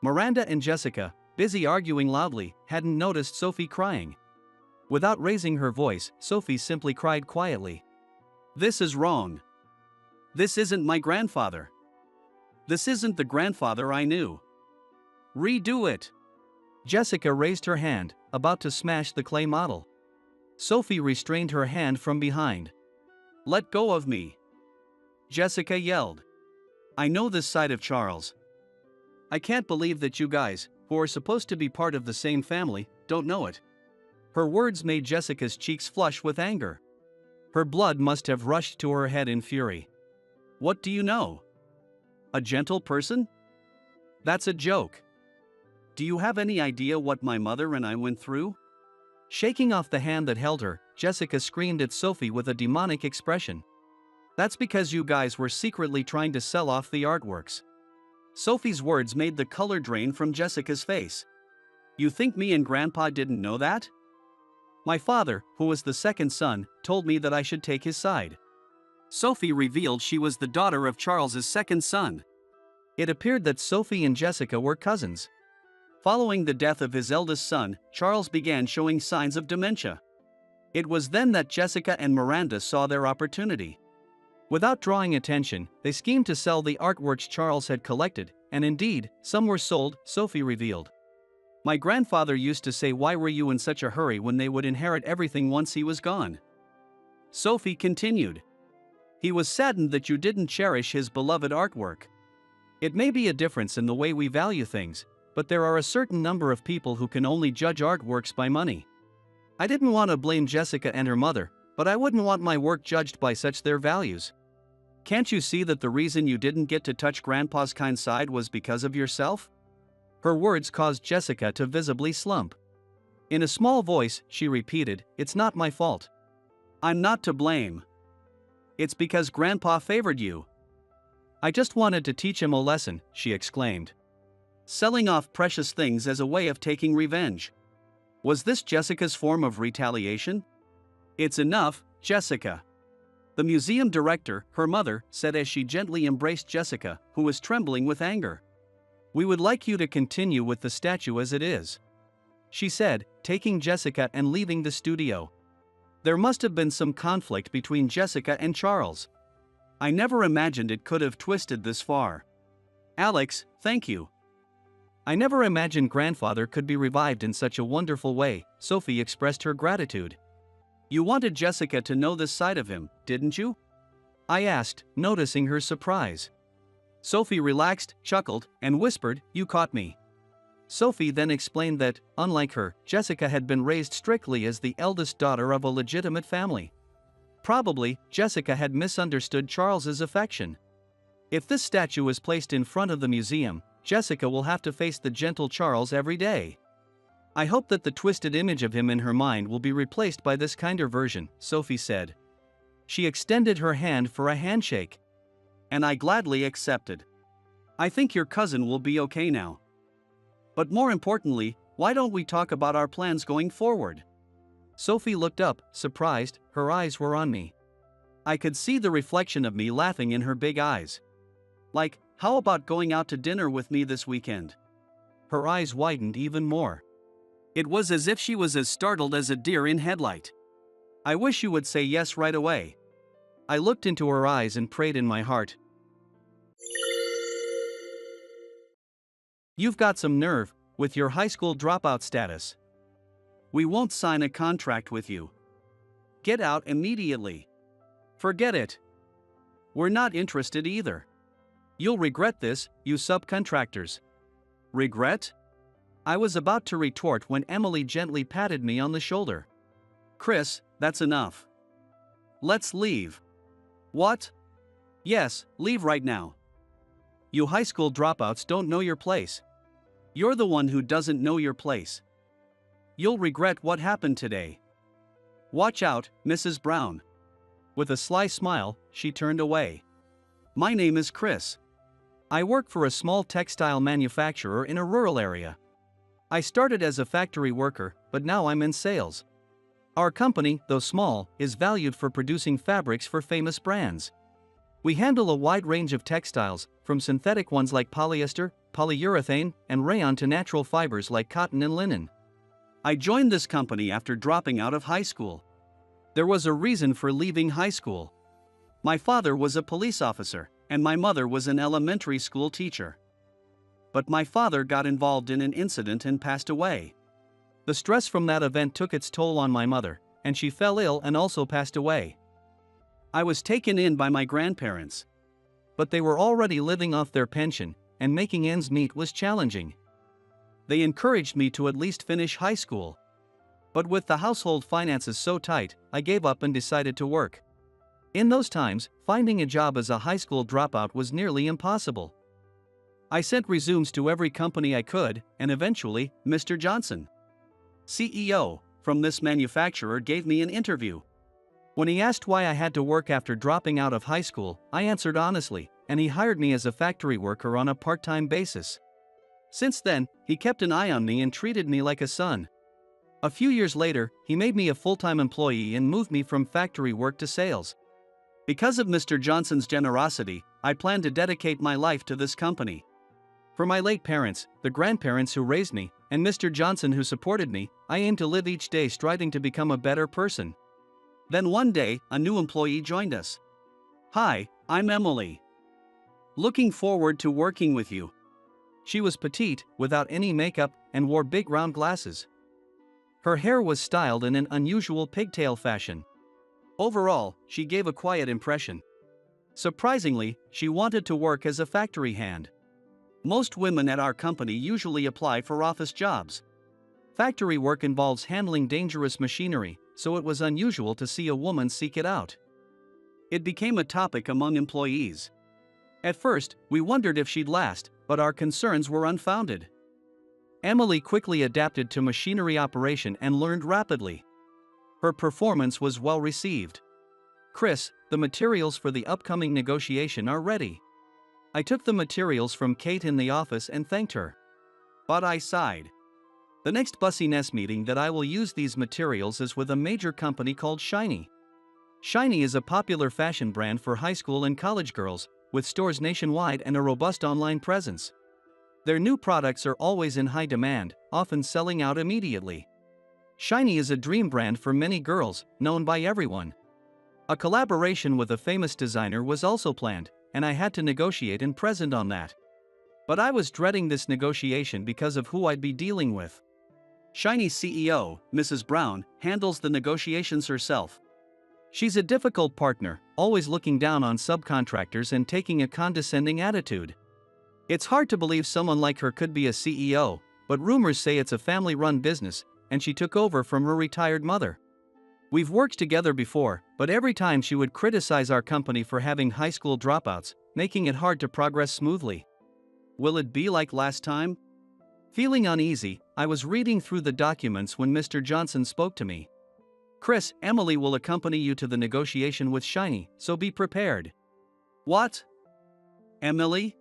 Miranda and Jessica, busy arguing loudly, hadn't noticed Sophie crying. Without raising her voice, Sophie simply cried quietly. "This is wrong. This isn't my grandfather. This isn't the grandfather I knew. Redo it." Jessica raised her hand, about to smash the clay model. Sophie restrained her hand from behind. "Let go of me," Jessica yelled. "I know this side of Charles. I can't believe that you guys, who are supposed to be part of the same family, don't know it." Her words made Jessica's cheeks flush with anger. Her blood must have rushed to her head in fury. "What do you know? A gentle person? That's a joke. Do you have any idea what my mother and I went through?" Shaking off the hand that held her, Jessica screamed at Sophie with a demonic expression. "That's because you guys were secretly trying to sell off the artworks." Sophie's words made the color drain from Jessica's face. "You think me and Grandpa didn't know that? My father, who was the second son, told me that I should take his side." Sophie revealed she was the daughter of Charles's second son. It appeared that Sophie and Jessica were cousins. Following the death of his eldest son, Charles began showing signs of dementia. It was then that Jessica and Miranda saw their opportunity. Without drawing attention, they schemed to sell the artworks Charles had collected, and indeed, some were sold, Sophie revealed. "My grandfather used to say, 'Why were you in such a hurry?' when they would inherit everything once he was gone." Sophie continued. "He was saddened that you didn't cherish his beloved artwork. It may be a difference in the way we value things, but there are a certain number of people who can only judge artworks by money." I didn't want to blame Jessica and her mother, but I wouldn't want my work judged by such their values. "Can't you see that the reason you didn't get to touch Grandpa's kind side was because of yourself?" Her words caused Jessica to visibly slump. In a small voice, she repeated, "It's not my fault. I'm not to blame. It's because Grandpa favored you. I just wanted to teach him a lesson," she exclaimed. Selling off precious things as a way of taking revenge. Was this Jessica's form of retaliation? "It's enough, Jessica," the museum director, her mother, said as she gently embraced Jessica, who was trembling with anger. "We would like you to continue with the statue as it is," she said, taking Jessica and leaving the studio. There must have been some conflict between Jessica and Charles. I never imagined it could have twisted this far. "Alex, thank you. I never imagined Grandfather could be revived in such a wonderful way," Sophie expressed her gratitude. "You wanted Jessica to know this side of him, didn't you?" I asked, noticing her surprise. Sophie relaxed, chuckled, and whispered, "You caught me." Sophie then explained that, unlike her, Jessica had been raised strictly as the eldest daughter of a legitimate family. Probably, Jessica had misunderstood Charles's affection. If this statue is placed in front of the museum, Jessica will have to face the gentle Charles every day. "I hope that the twisted image of him in her mind will be replaced by this kinder version," Sophie said. She extended her hand for a handshake. And I gladly accepted. "I think your cousin will be okay now. But more importantly, why don't we talk about our plans going forward?" Sophie looked up, surprised, her eyes were on me. I could see the reflection of me laughing in her big eyes. "Like, how about going out to dinner with me this weekend?" Her eyes widened even more. It was as if she was as startled as a deer in headlight. I wish you would say yes right away. I looked into her eyes and prayed in my heart. You've got some nerve, with your high school dropout status. We won't sign a contract with you. Get out immediately. Forget it. We're not interested either. You'll regret this, you subcontractors. Regret? I was about to retort when Emily gently patted me on the shoulder. Chris, that's enough. Let's leave. What? Yes, leave right now. You high school dropouts don't know your place. You're the one who doesn't know your place. You'll regret what happened today. Watch out, Mrs. Brown. With a sly smile, she turned away. My name is Chris. I work for a small textile manufacturer in a rural area. I started as a factory worker, but now I'm in sales. Our company, though small, is valued for producing fabrics for famous brands. We handle a wide range of textiles, from synthetic ones like polyester, polyurethane, and rayon to natural fibers like cotton and linen. I joined this company after dropping out of high school. There was a reason for leaving high school. My father was a police officer, and my mother was an elementary school teacher. But my father got involved in an incident and passed away. The stress from that event took its toll on my mother, and she fell ill and also passed away. I was taken in by my grandparents. But they were already living off their pension, and making ends meet was challenging. They encouraged me to at least finish high school. But with the household finances so tight, I gave up and decided to work. In those times, finding a job as a high school dropout was nearly impossible. I sent resumes to every company I could, and eventually, Mr. Johnson, CEO, from this manufacturer gave me an interview. When he asked why I had to work after dropping out of high school, I answered honestly, and he hired me as a factory worker on a part-time basis. Since then, he kept an eye on me and treated me like a son. A few years later, he made me a full-time employee and moved me from factory work to sales. Because of Mr. Johnson's generosity, I plan to dedicate my life to this company. For my late parents, the grandparents who raised me, and Mr. Johnson who supported me, I aim to live each day striving to become a better person. Then one day, a new employee joined us. Hi, I'm Emily. Looking forward to working with you. She was petite, without any makeup, and wore big round glasses. Her hair was styled in an unusual pigtail fashion. Overall, she gave a quiet impression. Surprisingly, she wanted to work as a factory hand. Most women at our company usually apply for office jobs. Factory work involves handling dangerous machinery, so it was unusual to see a woman seek it out. It became a topic among employees. At first, we wondered if she'd last, but our concerns were unfounded. Emily quickly adapted to machinery operation and learned rapidly. Her performance was well received. Chris, the materials for the upcoming negotiation are ready. I took the materials from Kate in the office and thanked her. But I sighed. The next busyness meeting that I will use these materials is with a major company called Shiny. Shiny is a popular fashion brand for high school and college girls, with stores nationwide and a robust online presence. Their new products are always in high demand, often selling out immediately. Shiny is a dream brand for many girls, known by everyone. A collaboration with a famous designer was also planned, and I had to negotiate and present on that. But I was dreading this negotiation because of who I'd be dealing with. Shiny's CEO, Mrs. Brown, handles the negotiations herself. She's a difficult partner, always looking down on subcontractors and taking a condescending attitude. It's hard to believe someone like her could be a CEO, but rumors say it's a family-run business, and she took over from her retired mother. We've worked together before, but every time she would criticize our company for having high school dropouts, making it hard to progress smoothly. Will it be like last time? Feeling uneasy, I was reading through the documents when Mr. Johnson spoke to me. Chris, Emily will accompany you to the negotiation with Shiny, so be prepared. What? Emily?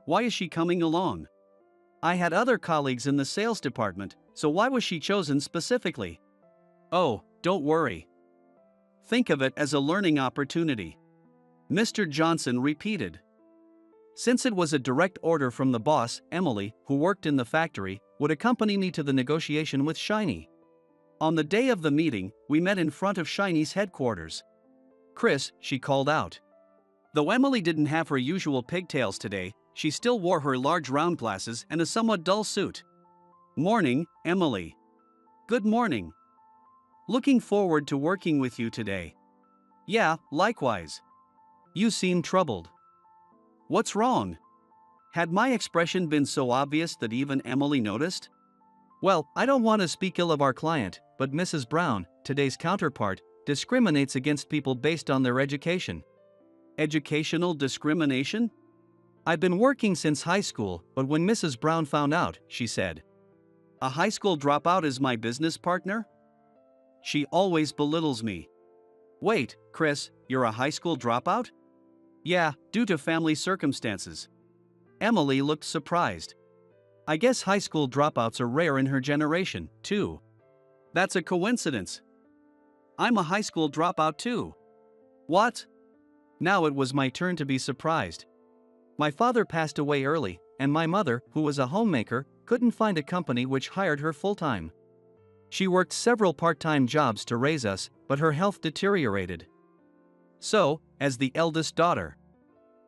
Why is she coming along? I had other colleagues in the sales department, so why was she chosen specifically? Oh, don't worry. Think of it as a learning opportunity. Mr. Johnson repeated. Since it was a direct order from the boss, Emily, who worked in the factory, would accompany me to the negotiation with Shiny. On the day of the meeting, we met in front of Shiny's headquarters. "Chris," she called out. Though Emily didn't have her usual pigtails today, she still wore her large round glasses and a somewhat dull suit. "Morning, Emily." "Good morning. Looking forward to working with you today." "Yeah, likewise." "You seem troubled. What's wrong?" Had my expression been so obvious that even Emily noticed? "Well, I don't want to speak ill of our client, but Mrs. Brown, today's counterpart, discriminates against people based on their education." "Educational discrimination?" "I've been working since high school, but when Mrs. Brown found out," she said. "A high school dropout is my business partner?" "She always belittles me." "Wait, Chris, you're a high school dropout?" "Yeah, due to family circumstances." Emily looked surprised. "I guess high school dropouts are rare in her generation, too." "That's a coincidence. I'm a high school dropout too." "What?" Now it was my turn to be surprised. My father passed away early, and my mother, who was a homemaker, couldn't find a company which hired her full-time. She worked several part-time jobs to raise us, but her health deteriorated. So, as the eldest daughter,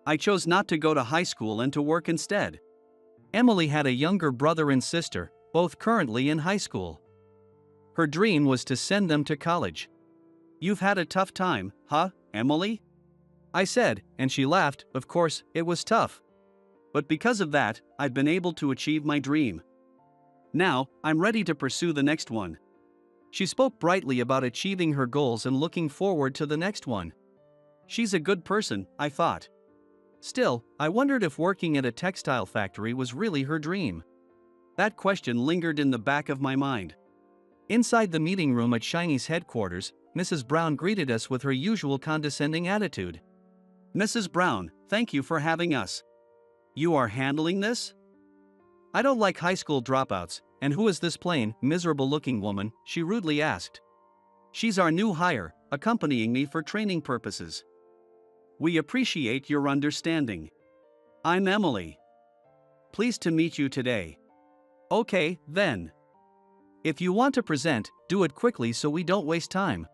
I chose not to go to high school and to work instead. Emily had a younger brother and sister, both currently in high school. Her dream was to send them to college. "You've had a tough time, huh, Emily?" I said, and she laughed. "Of course, it was tough. But because of that, I've been able to achieve my dream. Now, I'm ready to pursue the next one." She spoke brightly about achieving her goals and looking forward to the next one. She's a good person, I thought. Still, I wondered if working at a textile factory was really her dream. That question lingered in the back of my mind. Inside the meeting room at Shiny's headquarters, Mrs. Brown greeted us with her usual condescending attitude. "Mrs. Brown, thank you for having us. You are handling this?" "I don't like high school dropouts, and who is this plain, miserable-looking woman?" she rudely asked. "She's our new hire, accompanying me for training purposes." "We appreciate your understanding. I'm Emily. Pleased to meet you today." "Okay, then. If you want to present, do it quickly so we don't waste time."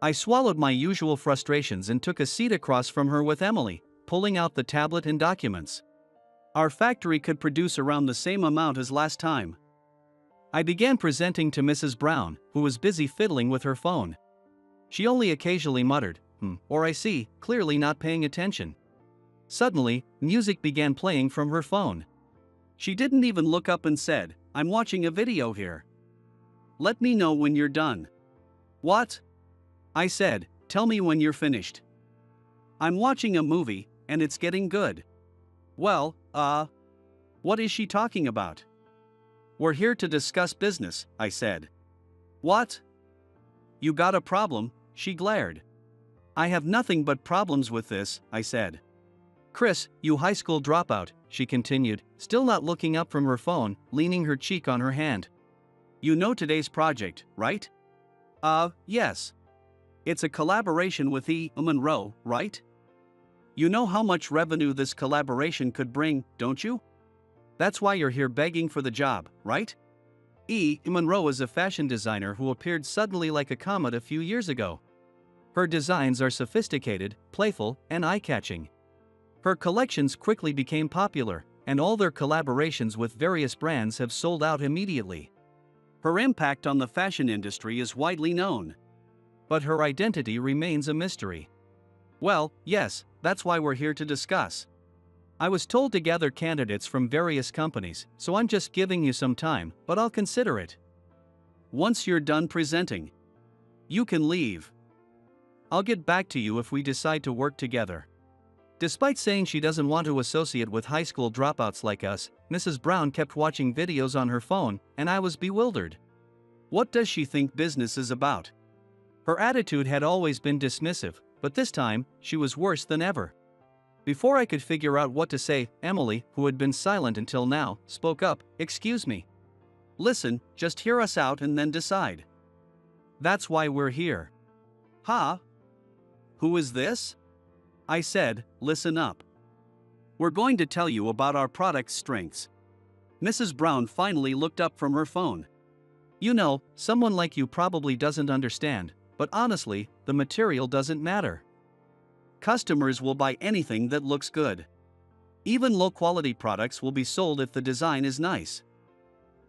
I swallowed my usual frustrations and took a seat across from her with Emily, pulling out the tablet and documents. Our factory could produce around the same amount as last time. I began presenting to Mrs. Brown, who was busy fiddling with her phone. She only occasionally muttered, or "I see," clearly not paying attention. Suddenly, music began playing from her phone. She didn't even look up and said, "I'm watching a video here. Let me know when you're done." "What?" I said, "Tell me when you're finished." "I'm watching a movie, and it's getting good." "Well, what is she talking about?" "We're here to discuss business," I said. "What? You got a problem?" she glared. "I have nothing but problems with this," I said. "Chris, you high school dropout," she continued, still not looking up from her phone, leaning her cheek on her hand. "You know today's project, right?" Yes. It's a collaboration with E. Monroe, right? You know how much revenue this collaboration could bring, don't you? That's why you're here begging for the job, right?" E. Monroe is a fashion designer who appeared suddenly like a comet a few years ago. Her designs are sophisticated, playful, and eye-catching. Her collections quickly became popular, and all their collaborations with various brands have sold out immediately. Her impact on the fashion industry is widely known. But her identity remains a mystery. "Well, yes, that's why we're here to discuss. I was told to gather candidates from various companies, so I'm just giving you some time, but I'll consider it. Once you're done presenting, you can leave. I'll get back to you if we decide to work together." Despite saying she doesn't want to associate with high school dropouts like us, Mrs. Brown kept watching videos on her phone, and I was bewildered. What does she think business is about? Her attitude had always been dismissive, but this time, she was worse than ever. Before I could figure out what to say, Emily, who had been silent until now, spoke up. "Excuse me. Listen, just hear us out and then decide. That's why we're here." "Huh? Who is this?" I said, "Listen up. We're going to tell you about our product's strengths." Mrs. Brown finally looked up from her phone. You know, someone like you probably doesn't understand, but honestly, the material doesn't matter. Customers will buy anything that looks good. Even low-quality products will be sold if the design is nice.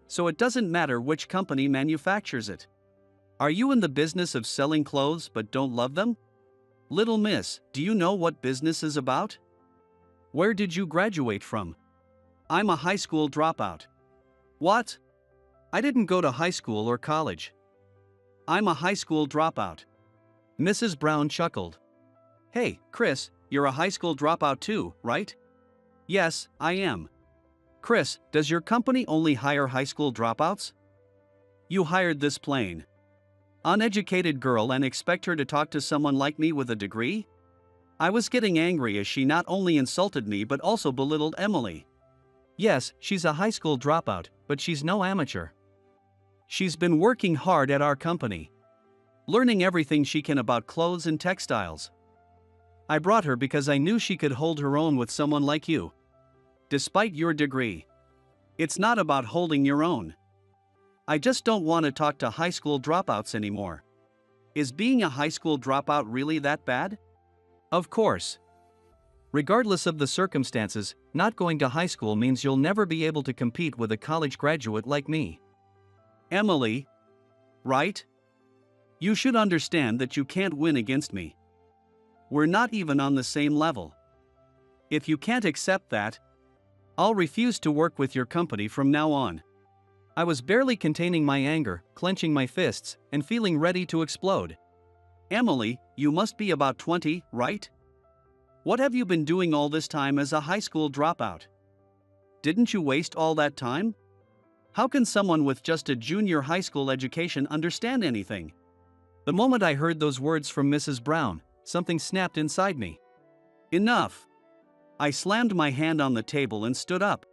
So it doesn't matter which company manufactures it. Are you in the business of selling clothes but don't love them? Little miss, do you know what business is about? Where did you graduate from? I'm a high school dropout. What? I didn't go to high school or college. I'm a high school dropout. Mrs. Brown chuckled. Hey, Chris, you're a high school dropout too, right? Yes, I am. Chris, does your company only hire high school dropouts? You hired this plain, uneducated girl and expect her to talk to someone like me with a degree? I was getting angry as she not only insulted me but also belittled Emily. Yes, she's a high school dropout, but she's no amateur. She's been working hard at our company, learning everything she can about clothes and textiles. I brought her because I knew she could hold her own with someone like you. Despite your degree, it's not about holding your own. I just don't want to talk to high school dropouts anymore. Is being a high school dropout really that bad? Of course. Regardless of the circumstances, not going to high school means you'll never be able to compete with a college graduate like me. Emily, right? You should understand that you can't win against me. We're not even on the same level. If you can't accept that, I'll refuse to work with your company from now on. I was barely containing my anger, clenching my fists, and feeling ready to explode. Emily, you must be about 20, right? What have you been doing all this time as a high school dropout? Didn't you waste all that time? How can someone with just a junior high school education understand anything? The moment I heard those words from Mrs. Brown, something snapped inside me. Enough! I slammed my hand on the table and stood up.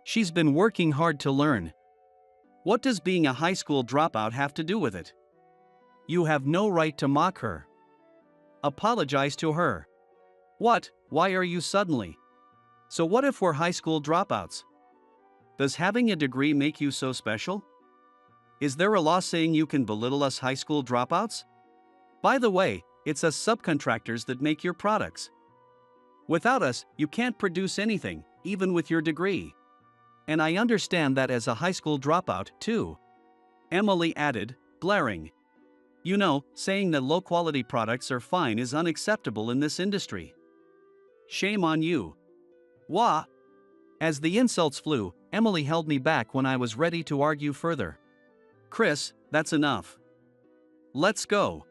She's been working hard to learn. What does being a high school dropout have to do with it? You have no right to mock her. Apologize to her. What? Why are you suddenly? So what if we're high school dropouts? Does having a degree make you so special? Is there a law saying you can belittle us high school dropouts? By the way, it's us subcontractors that make your products. Without us, you can't produce anything, even with your degree. And I understand that as a high school dropout, too. Emily added, glaring. You know, saying that low-quality products are fine is unacceptable in this industry. Shame on you. Wah! As the insults flew, Emily held me back when I was ready to argue further. Chris, that's enough. Let's go.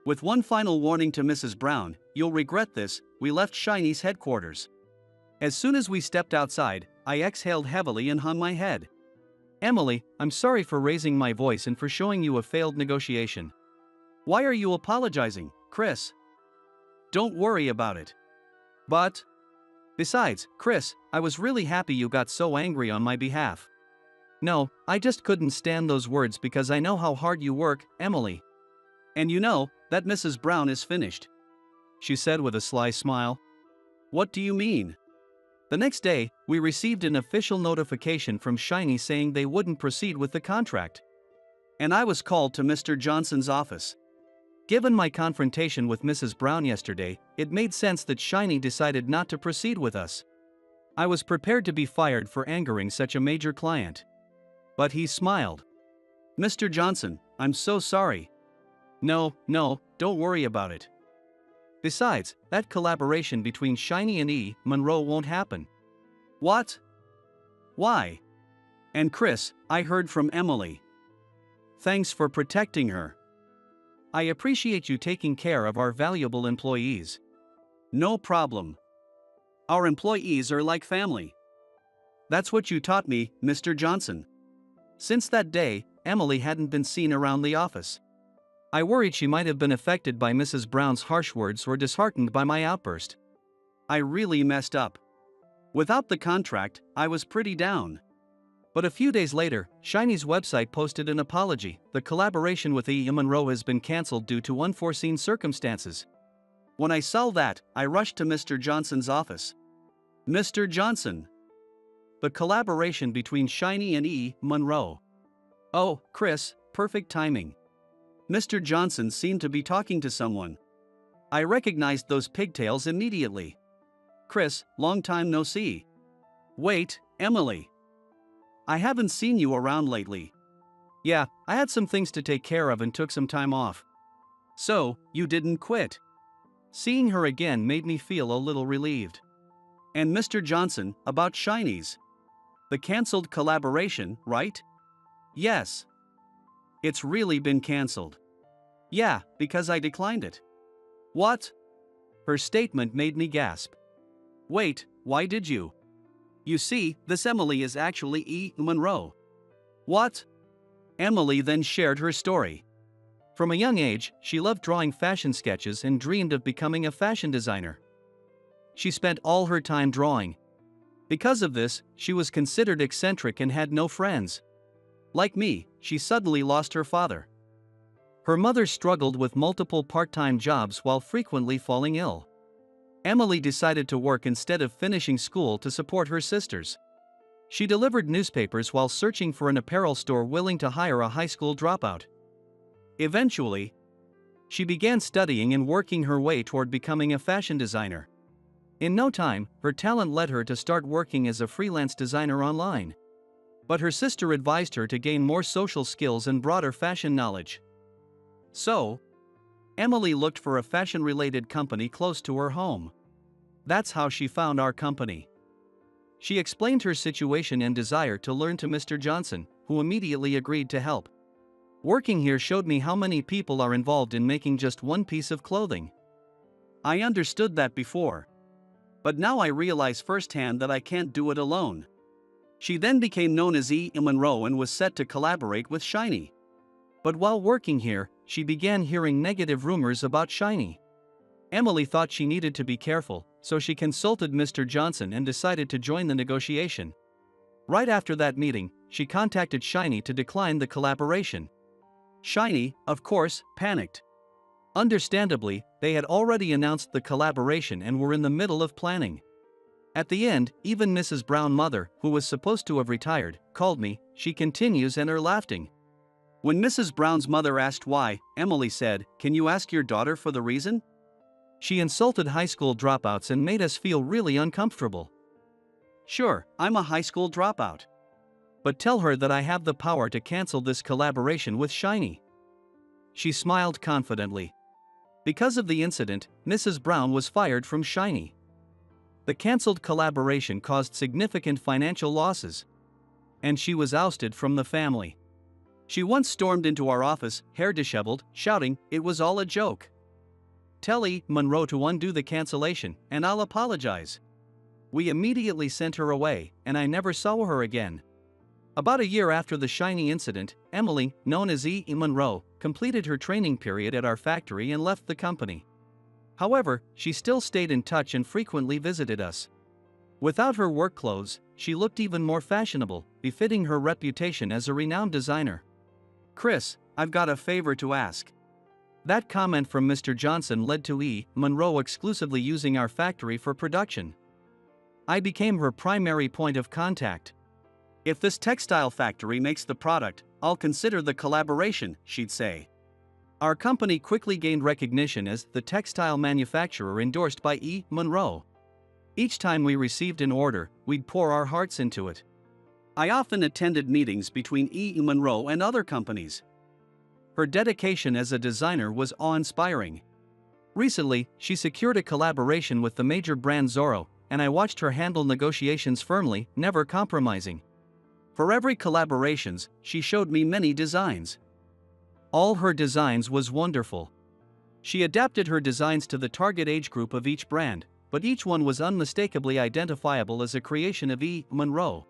With one final warning to Mrs. Brown, you'll regret this, we left Shiny's headquarters. As soon as we stepped outside, I exhaled heavily and hung my head. Emily, I'm sorry for raising my voice and for showing you a failed negotiation. Why are you apologizing, Chris? Don't worry about it. But... Besides, Chris, I was really happy you got so angry on my behalf. No, I just couldn't stand those words because I know how hard you work, Emily. And you know, that Mrs. Brown is finished. She said with a sly smile. What do you mean? The next day, we received an official notification from Shiny saying they wouldn't proceed with the contract. And I was called to Mr. Johnson's office. Given my confrontation with Mrs. Brown yesterday, it made sense that Shiny decided not to proceed with us. I was prepared to be fired for angering such a major client. But he smiled. Mr. Johnson, I'm so sorry. No, don't worry about it. Besides, that collaboration between Shiny and E. Monroe won't happen. What? Why? And Chris, I heard from Emily. Thanks for protecting her. I appreciate you taking care of our valuable employees. No problem. Our employees are like family. That's what you taught me, Mr. Johnson. Since that day, Emily hadn't been seen around the office. I worried she might have been affected by Mrs. Brown's harsh words or disheartened by my outburst. I really messed up. Without the contract, I was pretty down. But a few days later, Shiny's website posted an apology. The collaboration with E. Monroe has been cancelled due to unforeseen circumstances. When I saw that, I rushed to Mr. Johnson's office. Mr. Johnson. The collaboration between Shiny and E. Monroe. Oh, Chris, perfect timing. Mr. Johnson seemed to be talking to someone. I recognized those pigtails immediately. Chris, long time no see. Wait, Emily. I haven't seen you around lately. Yeah, I had some things to take care of and took some time off. So, you didn't quit. Seeing her again made me feel a little relieved. And Mr. Johnson, about Shinies. The cancelled collaboration, right? Yes. It's really been cancelled. Yeah, because I declined it. What? Her statement made me gasp. Wait, why did you? You see, this Emily is actually E. Monroe. What? Emily then shared her story. From a young age, she loved drawing fashion sketches and dreamed of becoming a fashion designer. She spent all her time drawing. Because of this, she was considered eccentric and had no friends. Like me, she suddenly lost her father. Her mother struggled with multiple part-time jobs while frequently falling ill. Emily decided to work instead of finishing school to support her sisters. She delivered newspapers while searching for an apparel store willing to hire a high school dropout. Eventually, she began studying and working her way toward becoming a fashion designer. In no time, her talent led her to start working as a freelance designer online. But her sister advised her to gain more social skills and broader fashion knowledge. So, Emily looked for a fashion-related company close to her home. That's how she found our company. She explained her situation and desire to learn to Mr. Johnson, who immediately agreed to help. Working here showed me how many people are involved in making just one piece of clothing. I understood that before. But now I realize firsthand that I can't do it alone. She then became known as E. Monroe and was set to collaborate with Shiny. But while working here, she began hearing negative rumors about Shiny. Emily thought she needed to be careful, so she consulted Mr. Johnson and decided to join the negotiation. Right after that meeting, she contacted Shiny to decline the collaboration. Shiny, of course, panicked. Understandably, they had already announced the collaboration and were in the middle of planning. At the end, even Mrs. Brown's mother, who was supposed to have retired, called me. She continues and are laughing. When Mrs. Brown's mother asked why, Emily said, "Can you ask your daughter for the reason?" She insulted high school dropouts and made us feel really uncomfortable. Sure, I'm a high school dropout. But tell her that I have the power to cancel this collaboration with Shiny. She smiled confidently. Because of the incident, Mrs. Brown was fired from Shiny. The cancelled collaboration caused significant financial losses. And she was ousted from the family. She once stormed into our office, hair disheveled, shouting, "It was all a joke. Tell E. Monroe to undo the cancellation, and I'll apologize." We immediately sent her away, and I never saw her again. About a year after the Shiny incident, Emily, known as E. Monroe, completed her training period at our factory and left the company. However, she still stayed in touch and frequently visited us. Without her work clothes, she looked even more fashionable, befitting her reputation as a renowned designer. Chris, I've got a favor to ask. That comment from Mr. Johnson led to E. Monroe exclusively using our factory for production. I became her primary point of contact. If this textile factory makes the product, I'll consider the collaboration, she'd say. Our company quickly gained recognition as the textile manufacturer endorsed by E. Monroe. Each time we received an order, we'd pour our hearts into it. I often attended meetings between E. Monroe and other companies. Her dedication as a designer was awe-inspiring. Recently, she secured a collaboration with the major brand Zorro, and I watched her handle negotiations firmly, never compromising. For every collaborations, she showed me many designs. All her designs was wonderful. She adapted her designs to the target age group of each brand, but each one was unmistakably identifiable as a creation of E. Monroe.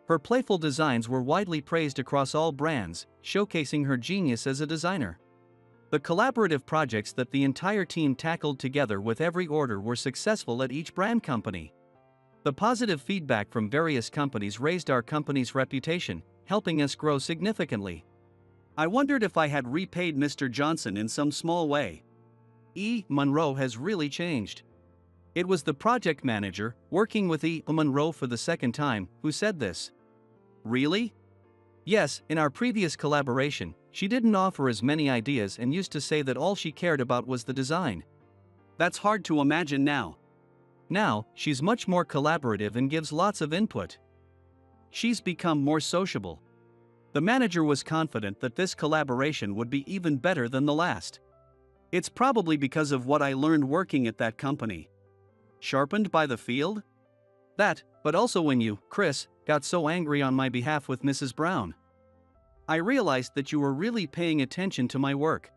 Her playful designs were widely praised across all brands, showcasing her genius as a designer. The collaborative projects that the entire team tackled together with every order were successful at each brand company. The positive feedback from various companies raised our company's reputation, helping us grow significantly. I wondered if I had repaid Mr. Johnson in some small way. E. Monroe has really changed. It was the project manager, working with E. Monroe for the second time, who said this. Really? Yes, in our previous collaboration, she didn't offer as many ideas and used to say that all she cared about was the design. That's hard to imagine now. Now, she's much more collaborative and gives lots of input. She's become more sociable. The manager was confident that this collaboration would be even better than the last. It's probably because of what I learned working at that company. Sharpened by the field? That, but also when you, Chris, got so angry on my behalf with Mrs. Brown. I realized that you were really paying attention to my work.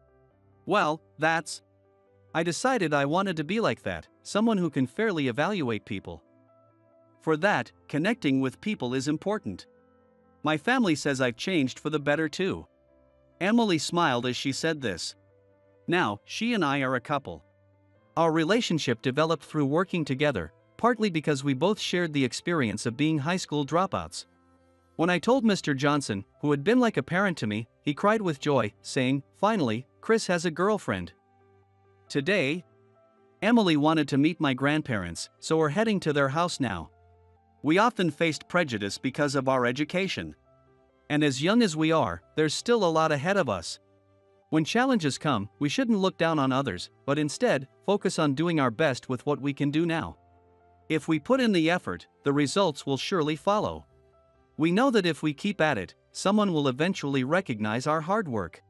Well, I decided I wanted to be like that, someone who can fairly evaluate people. For that, connecting with people is important. My family says I've changed for the better too. Emily smiled as she said this. Now, she and I are a couple. Our relationship developed through working together, partly because we both shared the experience of being high school dropouts. When I told Mr. Johnson, who had been like a parent to me, he cried with joy, saying, "Finally, Chris has a girlfriend." Today, Emily wanted to meet my grandparents, so we're heading to their house now. We often faced prejudice because of our education. And as young as we are, there's still a lot ahead of us. When challenges come, we shouldn't look down on others, but instead, focus on doing our best with what we can do now. If we put in the effort, the results will surely follow. We know that if we keep at it, someone will eventually recognize our hard work.